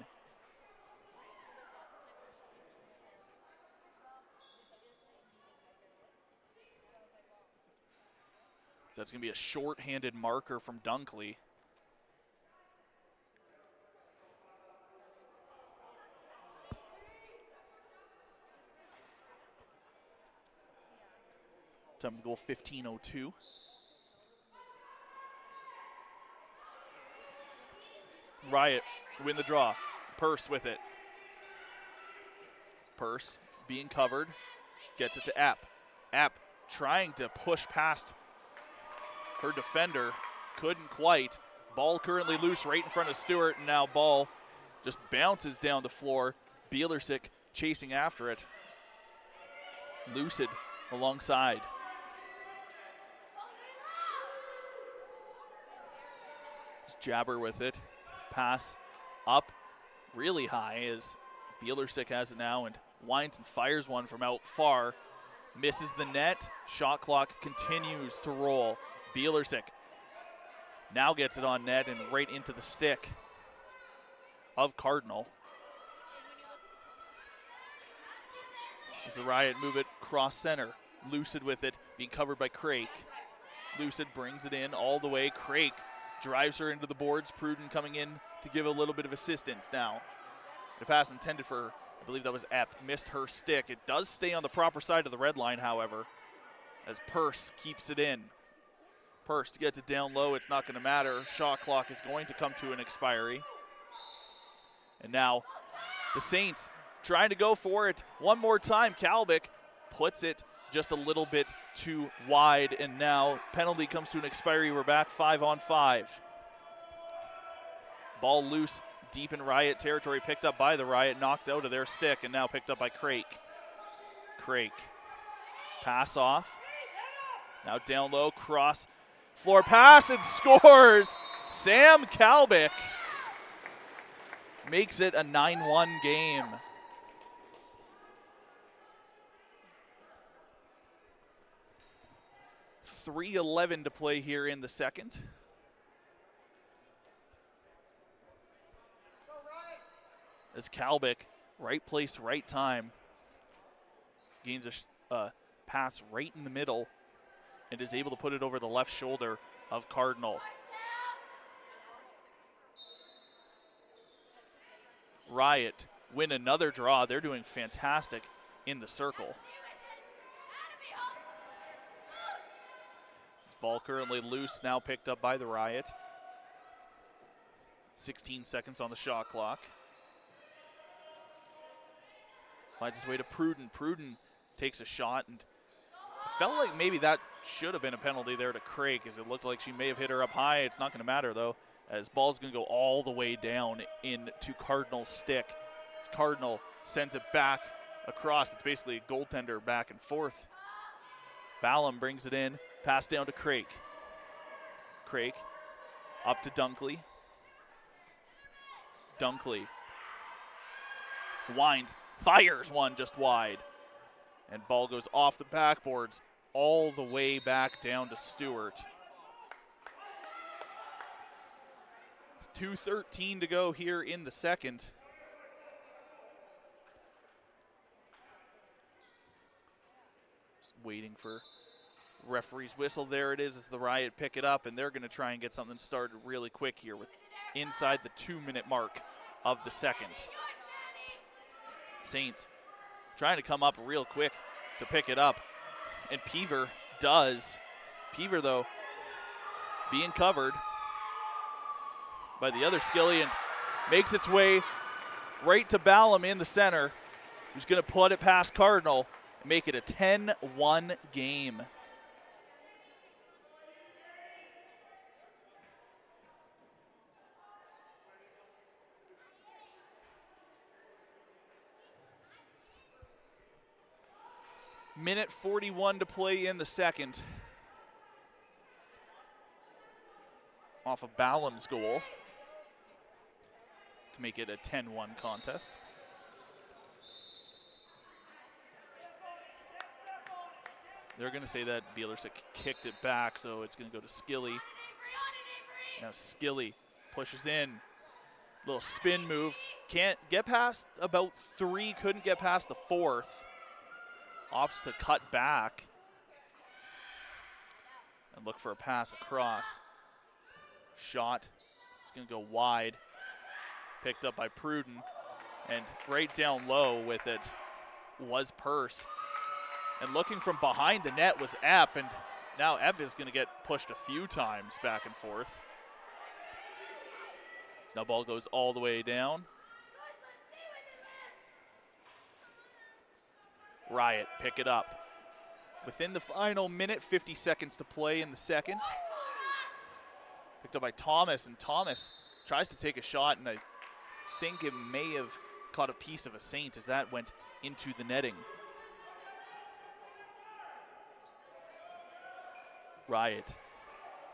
Speaker 1: So that's going to be a short-handed marker from Dunkley. Time to goal 15:02. Riot win the draw. Purse with it. Purse being covered. Gets it to App. App trying to push past her defender. Couldn't quite. Ball currently loose right in front of Stewart. And now ball just bounces down the floor. Bielersick chasing after it. Lucid alongside. Jabber with it. Pass up really high as Bielersick has it now and winds and fires one from out far. Misses the net. Shot clock continues to roll. Bielersick now gets it on net and right into the stick of Cardinal. As the Riot move it cross center. Lucid with it, being covered by Crake. Lucid brings it in all the way. Crake drives her into the boards. Pruden coming in to give a little bit of assistance now. The pass intended for, I believe that was Epp, missed her stick. It does stay on the proper side of the red line, however, as Purse keeps it in. Purse gets it down low. It's not going to matter. Shot clock is going to come to an expiry. And now the Saints trying to go for it one more time. Kalbick puts it just a little bit too wide, and now penalty comes to an expiry. We're back 5-on-5. Ball loose deep in Riot territory, picked up by the Riot, knocked out of their stick, and now picked up by Crake. Crake. Pass off. Now down low, cross, floor pass, and scores! Sam Kalbick makes it a 9-1 game. .3:11 to play here in the second. As Kalbick, right place, right time, gains a pass right in the middle and is able to put it over the left shoulder of Cardinal. Riot win another draw. They're doing fantastic in the circle. This ball currently loose, now picked up by the Riot. 16 seconds on the shot clock. Finds his way to Pruden. Pruden takes a shot, and it felt like maybe that should have been a penalty there to Craig, as it looked like she may have hit her up high. It's not going to matter, though, as ball's going to go all the way down into Cardinal's stick. As Cardinal sends it back across. It's basically a goaltender back and forth. Ballum brings it in. Pass down to Craig. Craig up to Dunkley. Dunkley winds, fires one just wide. And ball goes off the backboards all the way back down to Stewart. 2:13 to go here in the second. Just waiting for referee's whistle. There it is as the Riot pick it up, and they're going to try and get something started really quick here with inside the 2-minute mark of the second. Saints trying to come up real quick to pick it up, and Peaver does. Peaver, though, being covered by the other Skilly and makes its way right to Ballum in the center, who's going to put it past Cardinal and make it a 10-1 game. Minute 41 to play in the second. Off of Ballum's goal to make it a 10-1 contest. They're going to say that Bielersick kicked it back, so it's going to go to Skilly. Now Skilly pushes in. Little spin move. Can't get past about 3, couldn't get past the 4th. Opts to cut back and look for a pass across. Shot. It's going to go wide. Picked up by Pruden. And right down low with it was Purse. And looking from behind the net was Epp. And now Epp is going to get pushed a few times back and forth. Now ball goes all the way down. Riot pick it up. Within the final minute, 50 seconds to play in the second. Picked up by Thomas, and Thomas tries to take a shot, and I think it may have caught a piece of a Saint as that went into the netting. Riot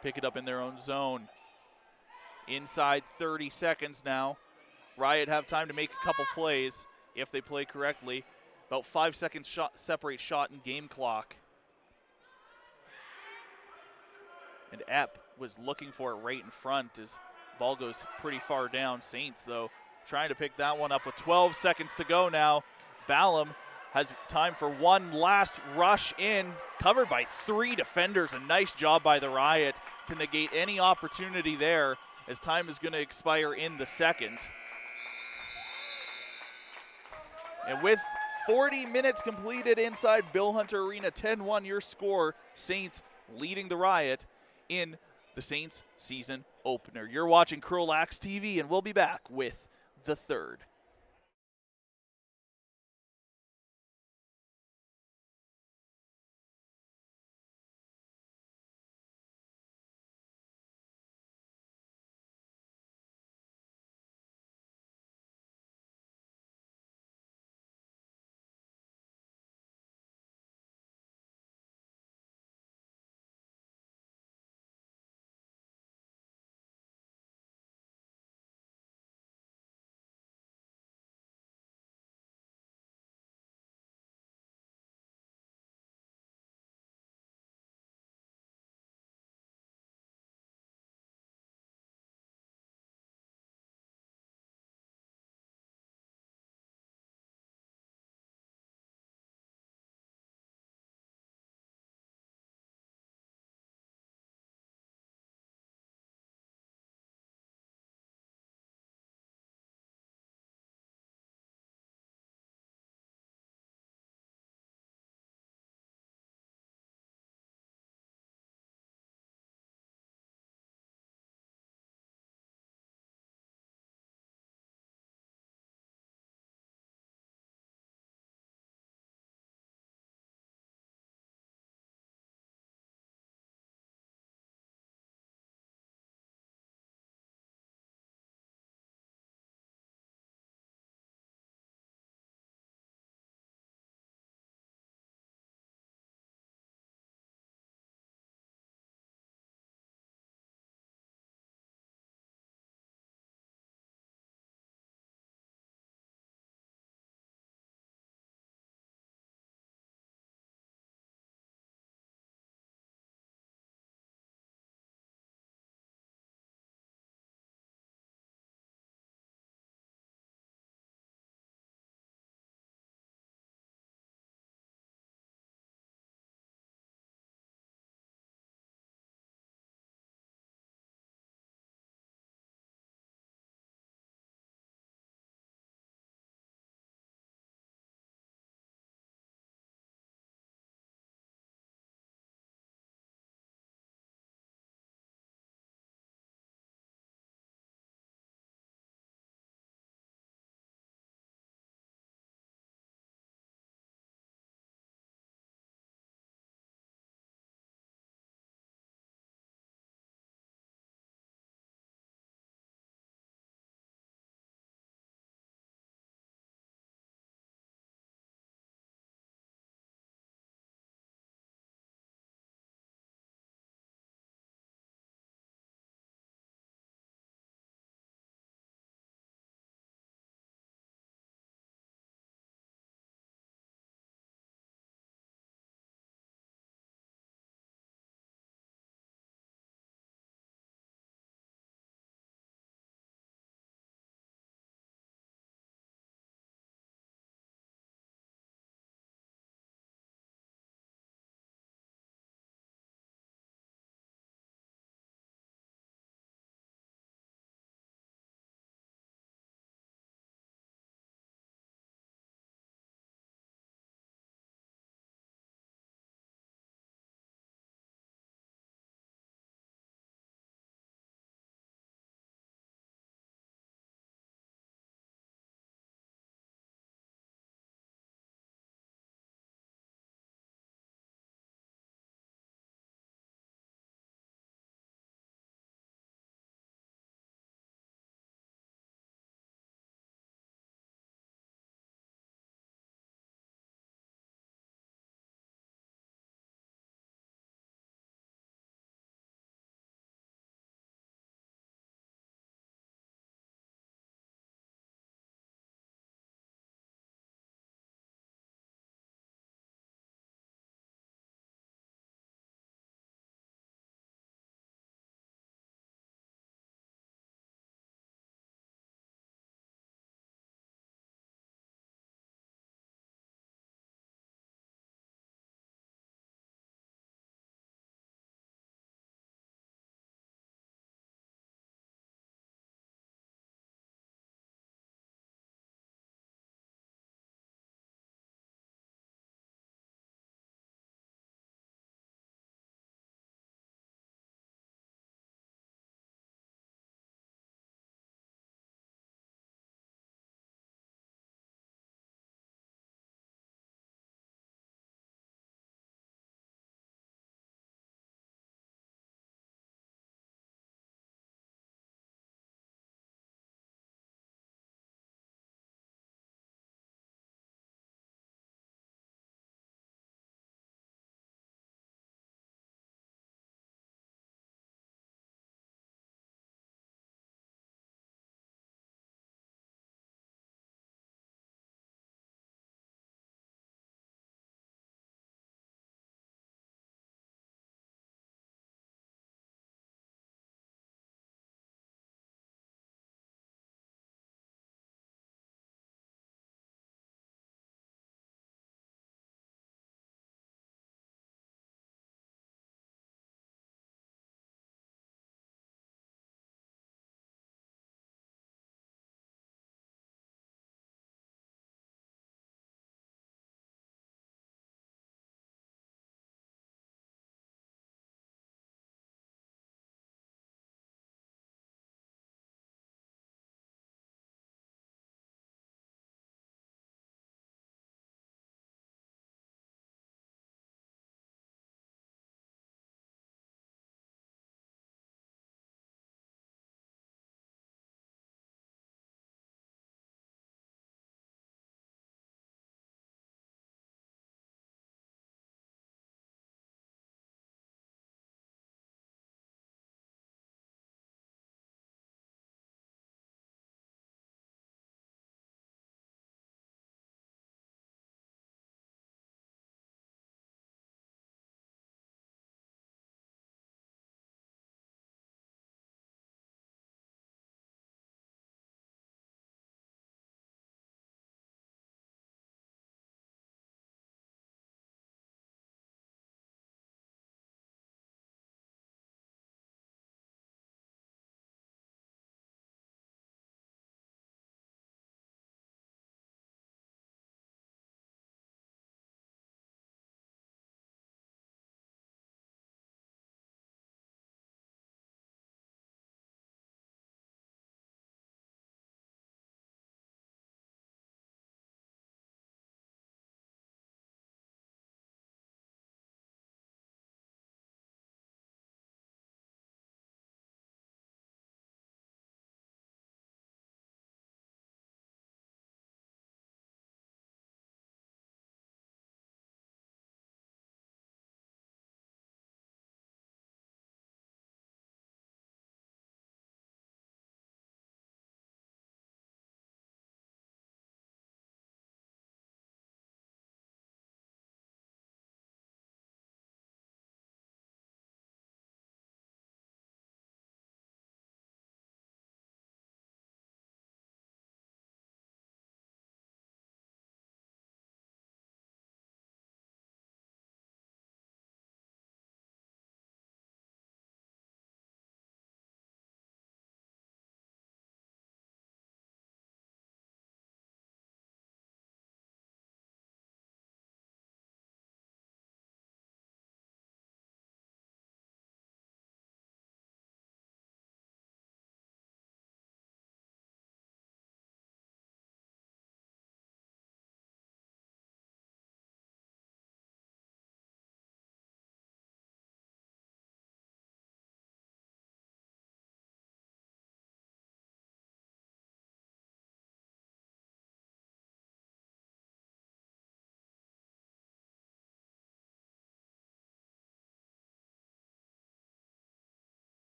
Speaker 1: pick it up in their own zone. Inside 30 seconds now. Riot have time to make a couple plays if they play correctly. About 5 seconds separate shot and game clock. And Epp was looking for it right in front as ball goes pretty far down. Saints, though, trying to pick that one up with 12 seconds to go now. Ballum has time for one last rush in, covered by 3 defenders. A nice job by the Riot to negate any opportunity there as time is going to expire in the second. And with 40 minutes completed inside Bill Hunter Arena, 10-1 your score. Saints leading the Riot in the Saints season opener. You're watching CROW LAX TV, and we'll be back with the third.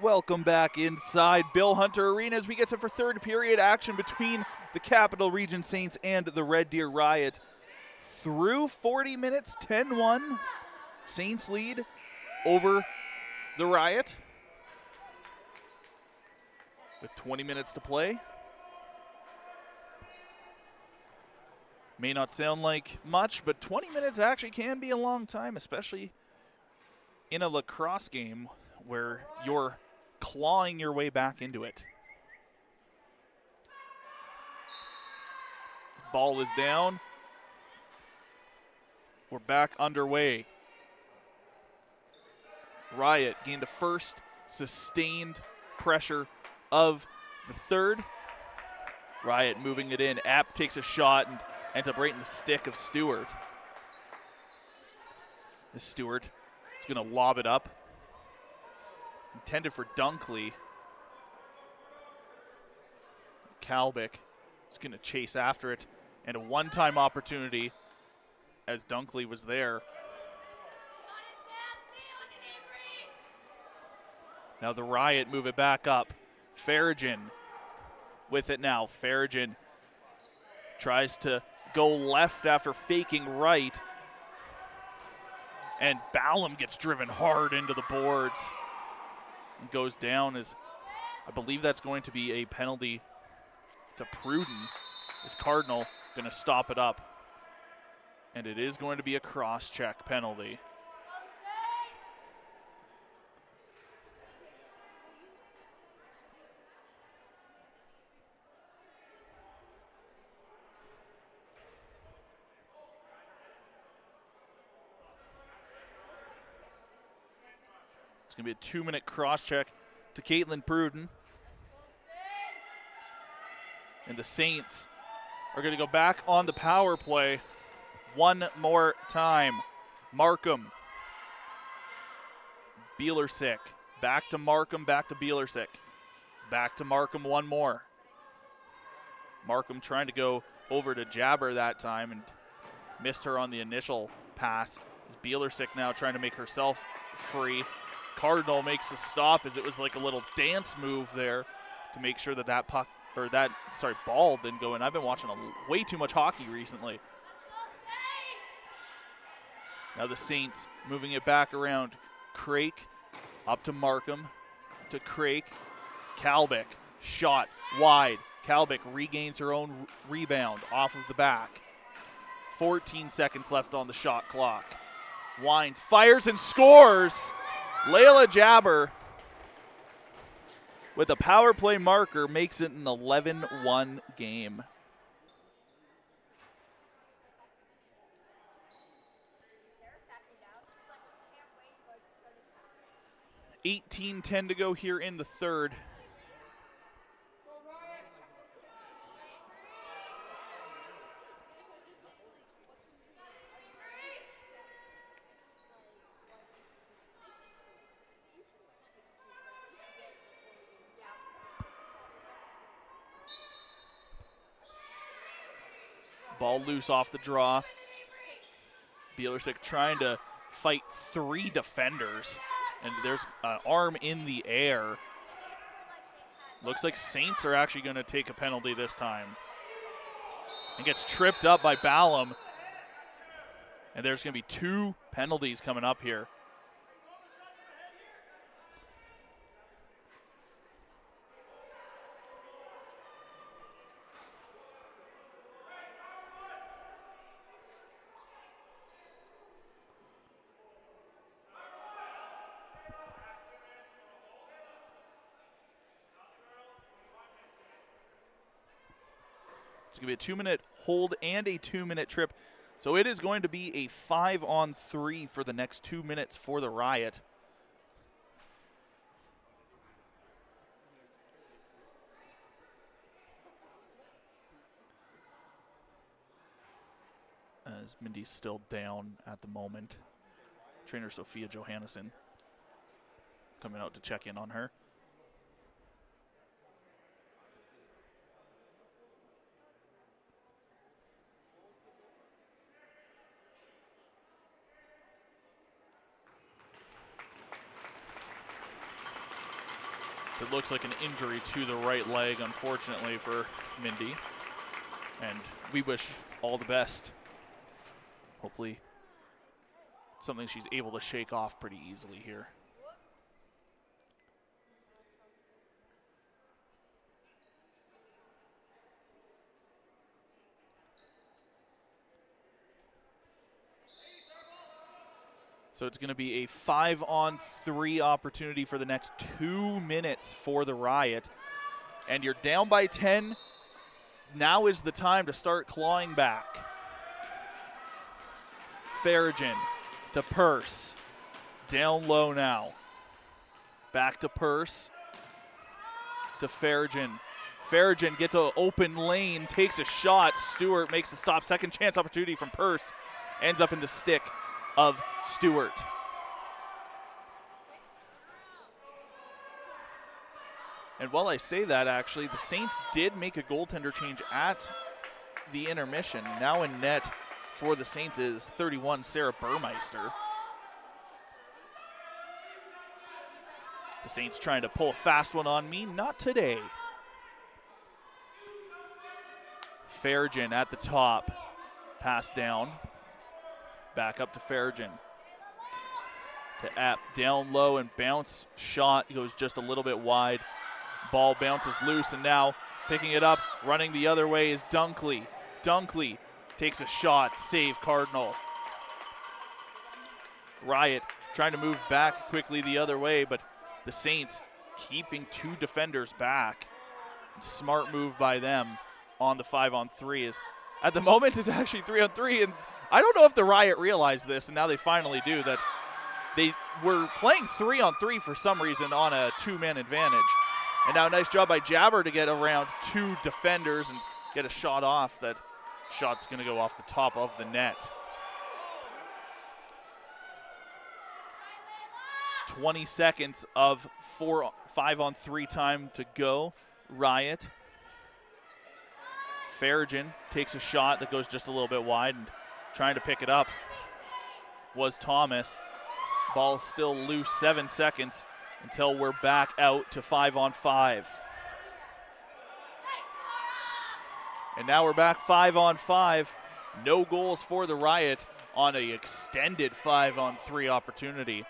Speaker 1: Welcome back inside Bill Hunter Arena as we get set for third period action between the Capital Region Saints and the Red Deer Riot. Through 40 minutes, 10-1. Saints lead over the Riot with 20 minutes to play. May not sound like much, but 20 minutes actually can be a long time, especially in a lacrosse game where you're clawing your way back into it. Ball is down. We're back underway. Riot gained the first sustained pressure of the third. Riot moving it in. App takes a shot and ends up right in the stick of Stewart. This Stewart is going to lob it up. Intended for Dunkley. Kalbick is going to chase after it. And a one-time opportunity as Dunkley was there. Now the Riot move it back up. Farragon with it now. Farragon tries to go left after faking right. And Ballum gets driven hard into the boards. And goes down as, I believe that's going to be a penalty to Pruden. Is Cardinal going to stop it up? And it is going to be a cross-check penalty. It's going to be a 2-minute cross-check to Caitlin Pruden. And the Saints are going to go back on the power play one more time. Markham. Bielersick. Back to Markham, back to Bielersick. Back to Markham one more. Markham trying to go over to Jabber that time and missed her on the initial pass. Bielersick now trying to make herself free. Cardinal makes a stop as it was like a little dance move there to make sure that that puck, or that, sorry, ball didn't go in. I've been watching way too much hockey recently. Now the Saints moving it back around. Crake up to Markham, to Crake. Kalbick, shot wide. Kalbick regains her own rebound off of the back. 14 seconds left on the shot clock. Winds, fires, and scores! Layla Jabber with a power play marker makes it an 11-1 game. $18:10 to go here in the third. Ball loose off the draw. Bielersick trying to fight three defenders. And there's an arm in the air. Looks like Saints are actually going to take a penalty this time. And gets tripped up by Ballum. And there's going to be 2 penalties coming up here. It's going to be a 2-minute hold and a 2-minute trip. So it is going to be a 5-on-3 for the next 2 minutes for the Riot. As Mindy's still down at the moment. Trainer Sophia Johannesson coming out to check in on her. So it looks like an injury to the right leg, unfortunately, for Mindy. And we wish all the best. Hopefully something she's able to shake off pretty easily here. So it's going to be a 5-on-3 opportunity for the next 2 minutes for the Riot. And you're down by 10. Now is the time to start clawing back. Farragon to Purse. Down low now. Back to Purse. To Farragon. Farragon gets an open lane, takes a shot. Stewart makes a stop. Second chance opportunity from Purse. Ends up in the stick of Stewart. And while I say that, actually, the Saints did make a goaltender change at the intermission. Now in net for the Saints is 31, Sarah Burmeister. The Saints trying to pull a fast one on me. Not today. Farragon at the top. Pass down. Back up to Farragon. To App. Down low and bounce. Shot goes just a little bit wide. Ball bounces loose, and now picking it up, running the other way is Dunkley. Dunkley takes a shot. Save Cardinal. Riot trying to move back quickly the other way, but the Saints keeping 2 defenders back. Smart move by them on the 5-on-3. Is at the moment it's actually 3-on-3, and I don't know if the Riot realized this, and now they finally do, that they were playing 3-on-3 for some reason on a 2-man advantage. And now a nice job by Jabber to get around 2 defenders and get a shot off. That shot's going to go off the top of the net. It's 20 seconds of 5-on-3 time to go. Riot. Farragon takes a shot that goes just a little bit wide, and trying to pick it up was Thomas. Ball still loose, 7 seconds until we're back out to 5-on-5. And now we're back 5-on-5. No goals for the Riot on an extended 5-on-3 opportunity.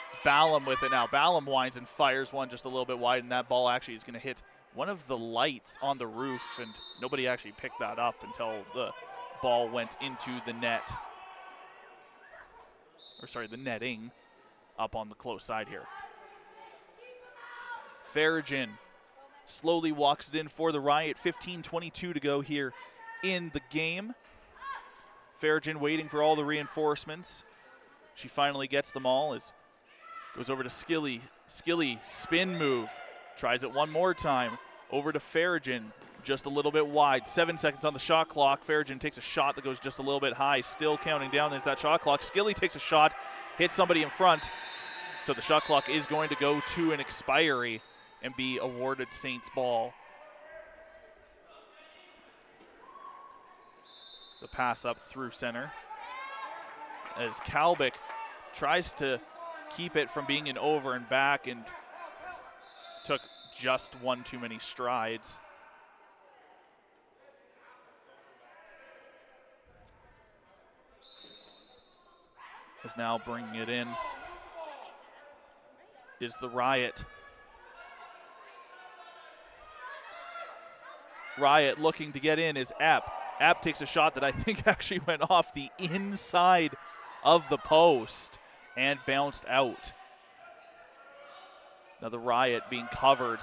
Speaker 1: It's Ballum with it now. Ballum winds and fires one just a little bit wide, and that ball actually is going to hit one of the lights on the roof, and nobody actually picked that up until the ball went into the net. Or sorry, the netting up on the close side here. Farragon slowly walks it in for the Riot. 15:22 to go here in the game. Farragon waiting for all the reinforcements. She finally gets them all. Goes over to Skilly. Skilly, spin move. Tries it one more time. Over to Farragon. Just a little bit wide. 7 seconds on the shot clock. Farragon takes a shot that goes just a little bit high. Still counting down. There's that shot clock. Skilly takes a shot. Hits somebody in front. So the shot clock is going to go to an expiry and be awarded Saints ball. It's a pass up through center. As Kalbick tries to keep it from being an over and back, and took just one too many strides. Is now bringing it in is the Riot. Riot looking to get in is App. App takes a shot that I think actually went off the inside of the post and bounced out. Now the Riot being covered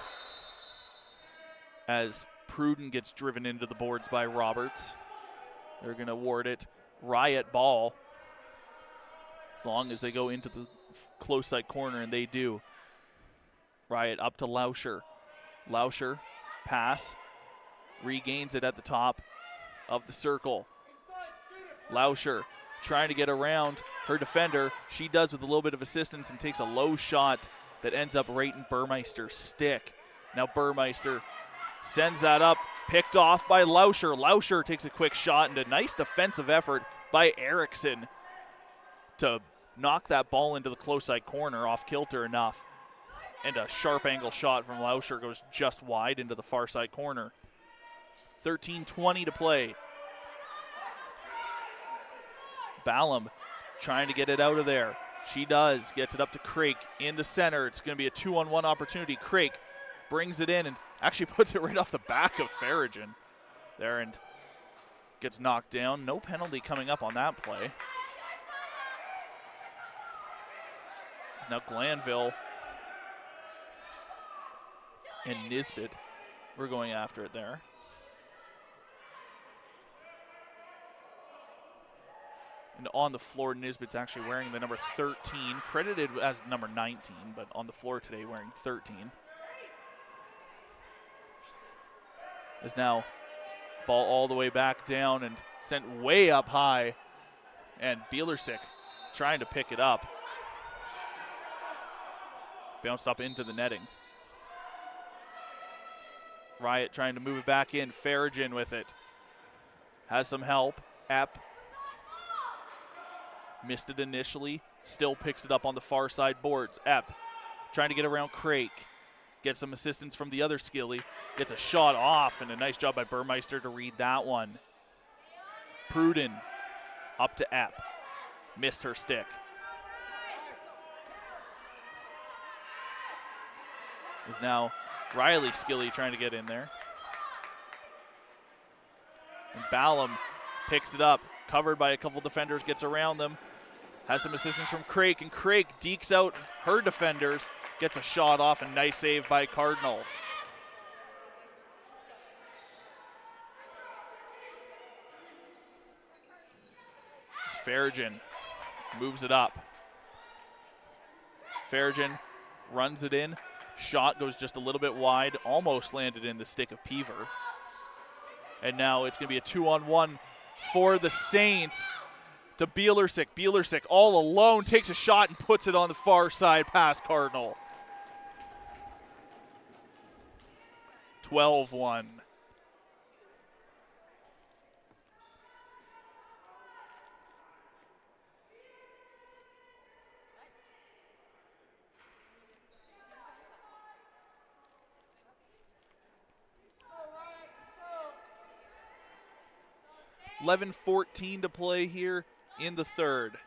Speaker 1: as Pruden gets driven into the boards by Roberts. They're going to award it Riot ball as long as they go into the close side corner, and they do. Riot up to Lauscher. Lauscher, pass, regains it at the top of the circle. Lauscher trying to get around her defender. She does with a little bit of assistance and takes a low shot that ends up right in Burmeister's stick. Now Burmeister sends that up, picked off by Lauscher. Lauscher takes a quick shot, and a nice defensive effort by Erickson to knock that ball into the close side corner off kilter enough. And a sharp angle shot from Lauscher goes just wide into the far side corner. 13:20 to play. Ballum trying to get it out of there. She does. Gets it up to Crake in the center. It's going to be a 2-on-1 opportunity. Crake brings it in and actually puts it right off the back of Farragon there and gets knocked down. No penalty coming up on that play. It's now Glanville and Nisbet. We're going after it there. And on the floor, Nisbet's actually wearing the number 13, credited as number 19, but on the floor today wearing 13. Is now ball all the way back down and sent way up high. And Bielersick trying to pick it up. Bounced up into the netting. Riot trying to move it back in. Farragon with it. Has some help. Epp. Missed it initially. Still picks it up on the far side boards. Epp trying to get around Crake. Gets some assistance from the other skilly. Gets a shot off, and a nice job by Burmeister to read that one. Pruden up to Epp. Missed her stick. Is now Riley Skilly trying to get in there. And Ballum picks it up, covered by a couple defenders, gets around them. Has some assistance from Crake, and Crake dekes out her defenders, gets a shot off, and nice save by Cardinal. Farragon moves it up. Farragon runs it in. Shot goes just a little bit wide, almost landed in the stick of Peaver. And now it's going to be a 2-on-1 for the Saints to Bielersick. Bielersick all alone takes a shot and puts it on the far side past Cardinal. 12-1. $11:14 to play here in the third.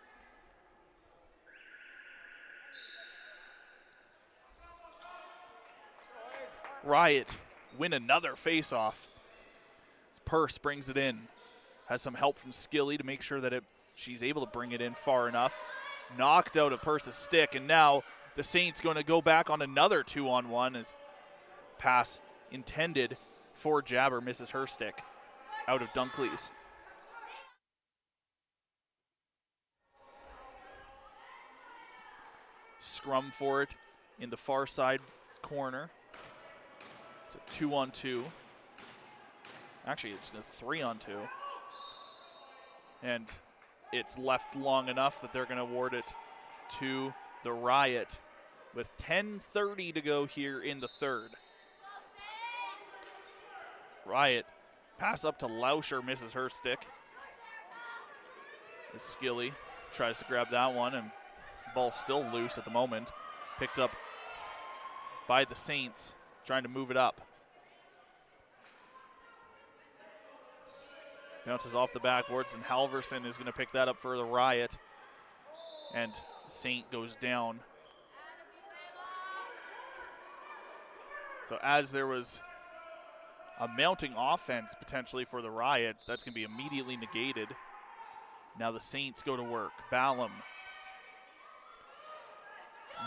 Speaker 1: Riot win another face-off. Purse brings it in. Has some help from Skilly to make sure that she's able to bring it in far enough. Knocked out of Purse's stick, and now the Saints going to go back on another 2-on-1 as pass intended for Jabber misses her stick out of Dunkley's. Scrum for it in the far side corner. It's a 2-on-2. Actually, it's a 3-on-2. And it's left long enough that they're going to award it to the Riot with 10:30 to go here in the third. Riot pass up to Lauscher, misses her stick. As Skilly tries to grab that one, and ball still loose at the moment. Picked up by the Saints, trying to move it up. Bounces off the backboards, and Halverson is going to pick that up for the Riot. And Saint goes down. So as there was a mounting offense potentially for the Riot, that's going to be immediately negated. Now the Saints go to work. Ballum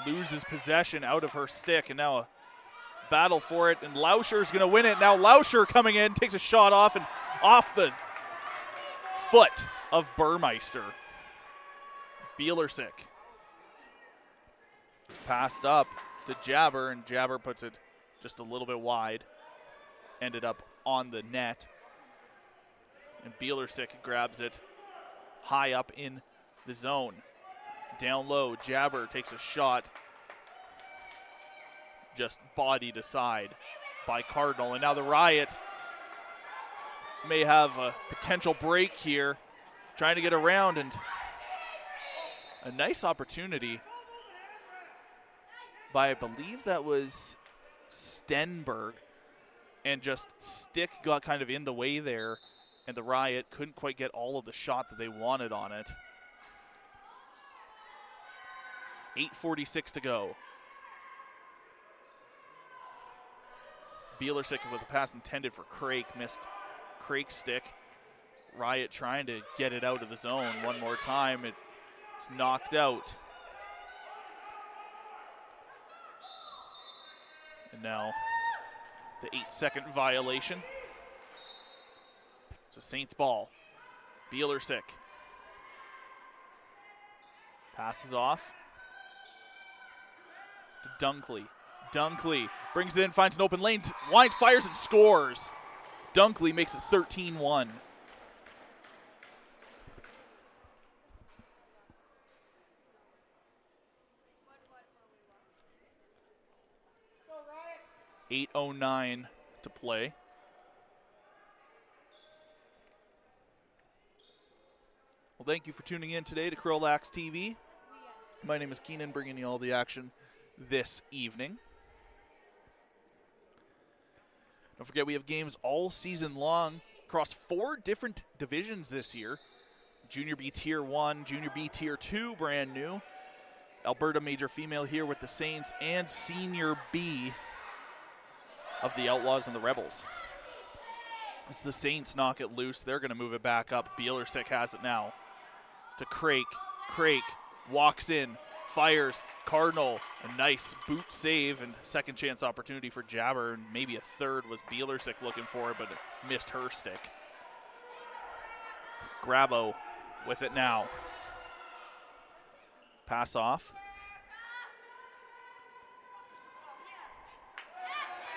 Speaker 1: loses possession out of her stick, and now a battle for it, and Lauscher's going to win it. Now Lauscher coming in, takes a shot off, and off the foot of Burmeister. Bielersick passed up to Jabber, and Jabber puts it just a little bit wide. Ended up on the net. And Bielersick grabs it high up in the zone. Down low, Jabber takes a shot. Just bodied aside by Cardinal. And now the Riot may have a potential break here. Trying to get around, and a nice opportunity by, I believe that was Stenberg, and just stick got kind of in the way there, and the Riot couldn't quite get all of the shot that they wanted on it. 8:46 to go. Bielersick with a pass intended for Crake, missed Crake's stick. Riot trying to get it out of the zone one more time. It's knocked out. And now the 8-second violation. So Saints ball. Bielersick passes off to Dunkley. Dunkley brings it in, finds an open lane, winds, fires, and scores. Dunkley makes it 13-1. .809 to play. Well, thank you for tuning in today to CROW LAX TV. My name is Keenan, bringing you all the action this evening. Don't forget, we have games all season long across 4 different divisions this year. Junior B Tier 1, Junior B Tier 2, brand new. Alberta Major Female here with the Saints, and Senior B of the Outlaws and the Rebels. As the Saints knock it loose, they're going to move it back up. Bielersick has it now to Crake. Crake walks in, fires, Cardinal, a nice boot save, and second chance opportunity for Jabber, and maybe a third was Bielersick looking for, but missed her stick. Grabo with it now. Pass off.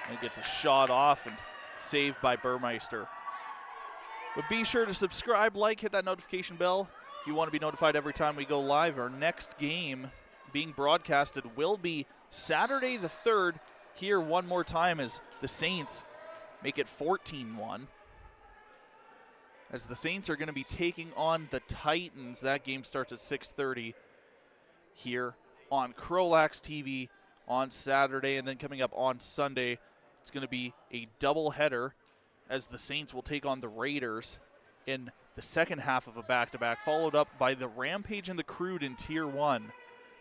Speaker 1: And gets a shot off and saved by Burmeister. But be sure to subscribe, like, hit that notification bell if you want to be notified every time we go live. Our next game being broadcasted will be Saturday the 3rd, here one more time as the Saints make it 14-1. As the Saints are going to be taking on the Titans. That game starts at 6:30 here on CROW LAX TV on Saturday, and then coming up on Sunday, it's going to be a doubleheader as the Saints will take on the Raiders in the second half of a back-to-back, followed up by the Rampage and the Crude in Tier 1.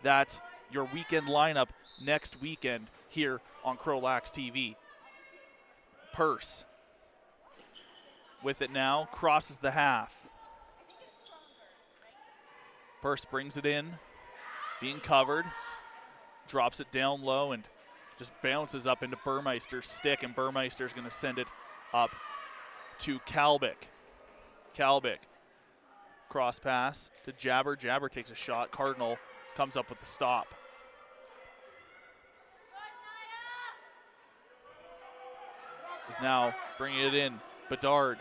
Speaker 1: That's your weekend lineup next weekend here on CROW LAX TV. Purse with it now, crosses the half. Purse brings it in, being covered, drops it down low, and just bounces up into Burmeister's stick, and Burmeister's going to send it up to Kalbick. Kalbick, cross pass to Jabber. Jabber takes a shot. Cardinal comes up with the stop. Is now bringing it in. Bedard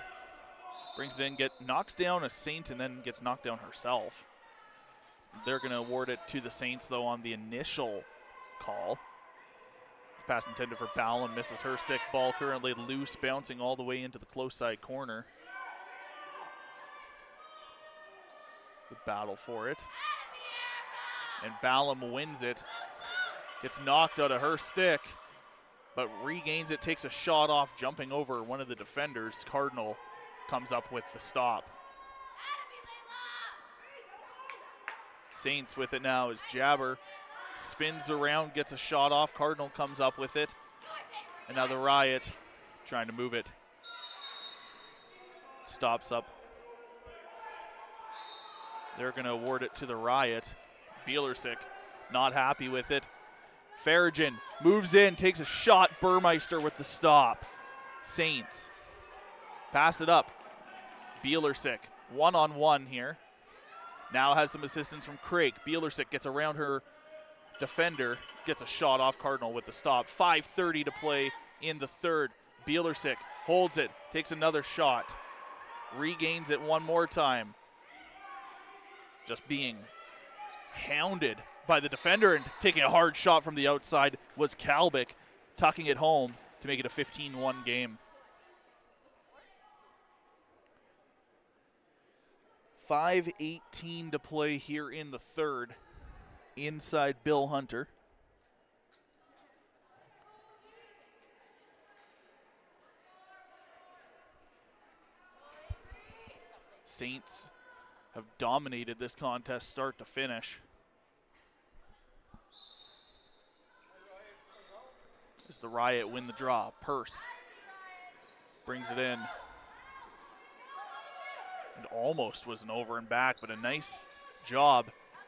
Speaker 1: brings it in, knocks down a Saint, and then gets knocked down herself. They're going to award it to the Saints, though, on the initial call. Pass intended for Ballin, misses her stick. Ball currently loose, bouncing all the way into the close side corner. The battle for it. And Ballin wins it. Gets knocked out of her stick, but regains it, takes a shot off, jumping over one of the defenders. Cardinal comes up with the stop. Saints with it now as Jabber spins around, gets a shot off. Cardinal comes up with it. And now the Riot trying to move it. Stops up. They're going to award it to the Riot. Bielersick not happy with it. Farragen moves in, takes a shot. Burmeister with the stop. Saints pass it up. Bielersick one-on-one here. Now has some assistance from Craig. Bielersick gets around her defender, gets a shot off. Cardinal with the stop. 5:30 to play in the third. Bielersick holds it, takes another shot, regains it one more time. Just being hounded by the defender, and taking a hard shot from the outside was Kalbick, tucking it home to make it a 15-1 game. 5:18 to play here in the third. Inside Bill Hunter. Saints have dominated this contest start to finish. As the Riot win the draw. Purse brings it in. And almost was an over and back, but a nice job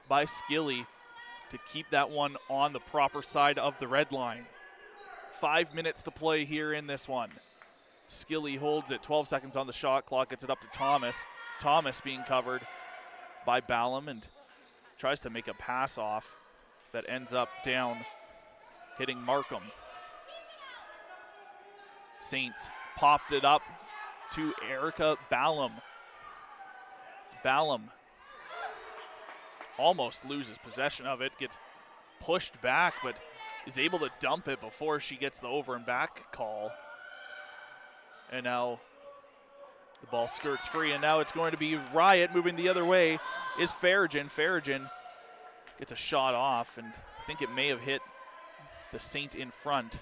Speaker 1: by Skilly to keep that one on the proper side of the red line. 5 minutes to play here in this one. Skilly holds it, 12 seconds on the shot clock, gets it up to Thomas. Thomas being covered by Ballum and tries to make a pass off that ends up down, hitting Markham. Saints popped it up to Erica Ballum. Ballum almost loses possession of it, gets pushed back, but is able to dump it before she gets the over and back call. And now the ball skirts free, and now it's going to be Riot moving the other way is Farragon. Farragon gets a shot off, and I think it may have hit the Saint in front.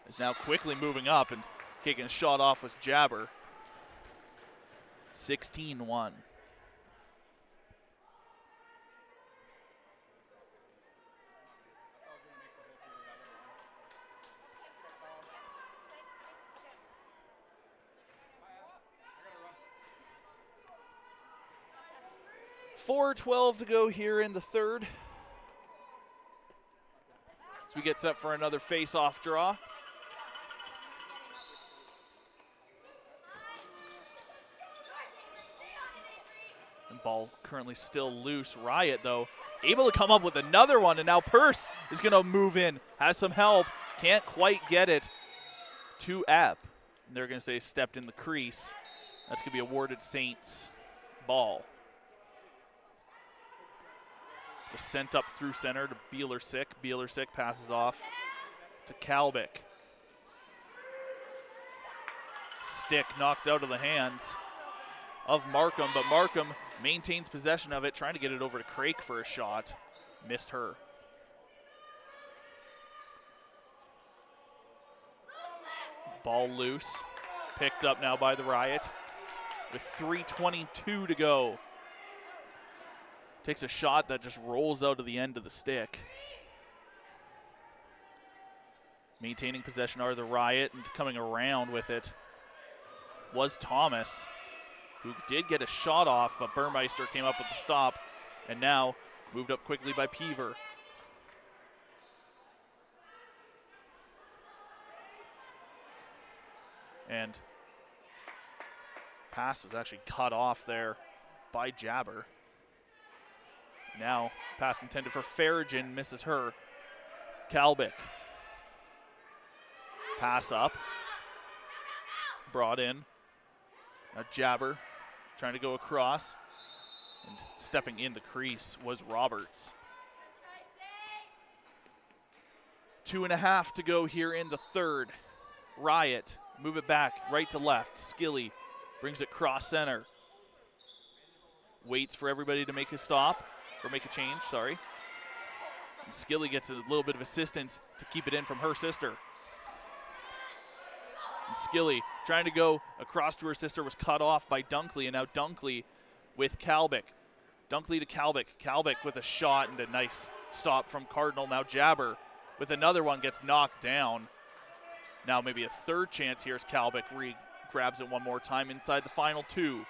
Speaker 1: Is now quickly moving up, and kicking a shot off was Jabber. 16-1. .4:12 to go here in the third. As we get set for another face-off draw. And ball currently still loose. Riot, though, able to come up with another one, and now Purse is going to move in. Has some help. Can't quite get it to Epp. And they're going to say stepped in the crease. That's going to be awarded Saints ball. Just sent up through center to Bielersick. Bielersick passes off to Kalbick. Stick knocked out of the hands of Markham, but Markham maintains possession of it, trying to get it over to Crake for a shot. Missed her. Ball loose. Picked up now by the Riot with 3:22 to go. Takes a shot that just rolls out of the end of the stick. Maintaining possession are the Riot, and coming around with it was Thomas, who did get a shot off, but Burmeister came up with the stop, and now moved up quickly by Peaver. And pass was actually cut off there by Jabber. Now, pass intended for Farragon, misses her. Kalbick. Pass up. Brought in. Now Jabber trying to go across. And stepping in the crease was Roberts. 2.5 to go here in the third. Riot, move it back, right to left. Skilly brings it cross center. Waits for everybody to make a stop. Or make a change, sorry. And Skilly gets a little bit of assistance to keep it in from her sister. And Skilly trying to go across to her sister was cut off by Dunkley, and now Dunkley with Kalbick. Dunkley to Kalbick. Kalbick with a shot and a nice stop from Cardinal. Now Jabber with another one gets knocked down. Now maybe a third chance here as Kalbick grabs it one more time inside the final two.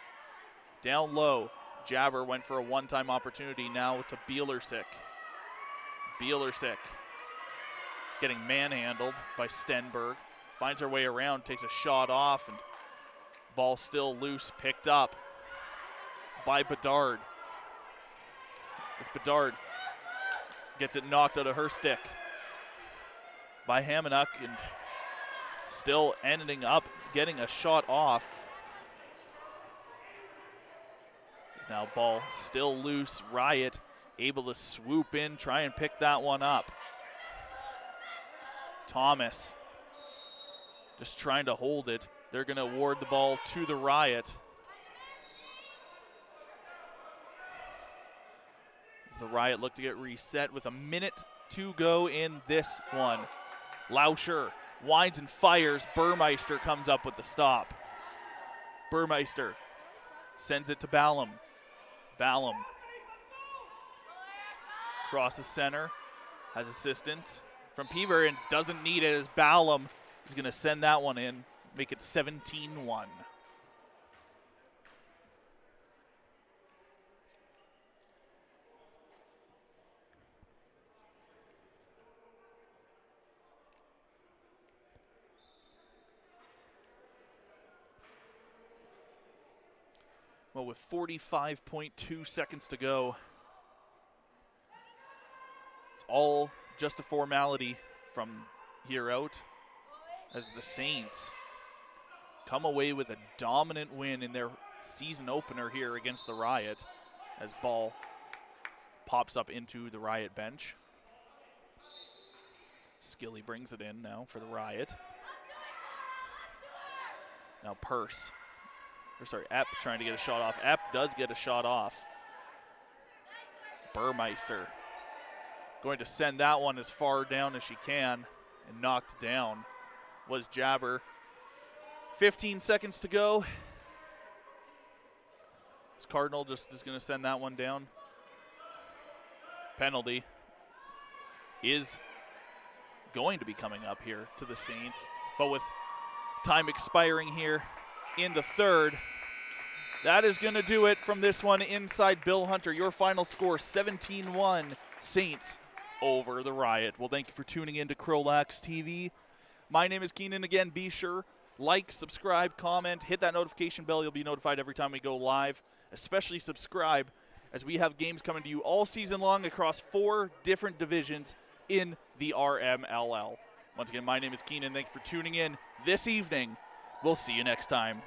Speaker 1: Down low. Jabber went for a one-time opportunity now to Bielersick. Bielersick getting manhandled by Stenberg. Finds her way around, takes a shot off, and ball still loose, picked up by Bedard. As Bedard gets it knocked out of her stick by Hamanuk, and still ending up getting a shot off. Now ball still loose. Riot able to swoop in, try and pick that one up. Thomas just trying to hold it. They're going to award the ball to the Riot. As the Riot look to get reset with a minute to go in this one. Lauscher winds and fires. Burmeister comes up with the stop. Burmeister sends it to Ballum. Ballum crosses center, has assistance from Peaver and doesn't need it as Ballum is going to send that one in, make it 17-1. Well, with 45.2 seconds to go, it's all just a formality from here out as the Saints come away with a dominant win in their season opener here against the Riot as ball pops up into the Riot bench. Skilly brings it in now for the Riot. Now Epp trying to get a shot off. Epp does get a shot off. Burmeister going to send that one as far down as she can and knocked down was Jabber. 15 seconds to go. This Cardinal just is going to send that one down. Penalty is going to be coming up here to the Saints, but with time expiring here in the third, that is going to do it from this one inside Bill Hunter. Your final score, 17-1, Saints over the Riot. Well, thank you for tuning in to CROW LAX TV. My name is Keenan. Again, be sure, like, subscribe, comment, hit that notification bell. You'll be notified every time we go live. Especially subscribe as we have games coming to you all season long across 4 different divisions in the RMLL. Once again, my name is Keenan. Thank you for tuning in this evening. We'll see you next time.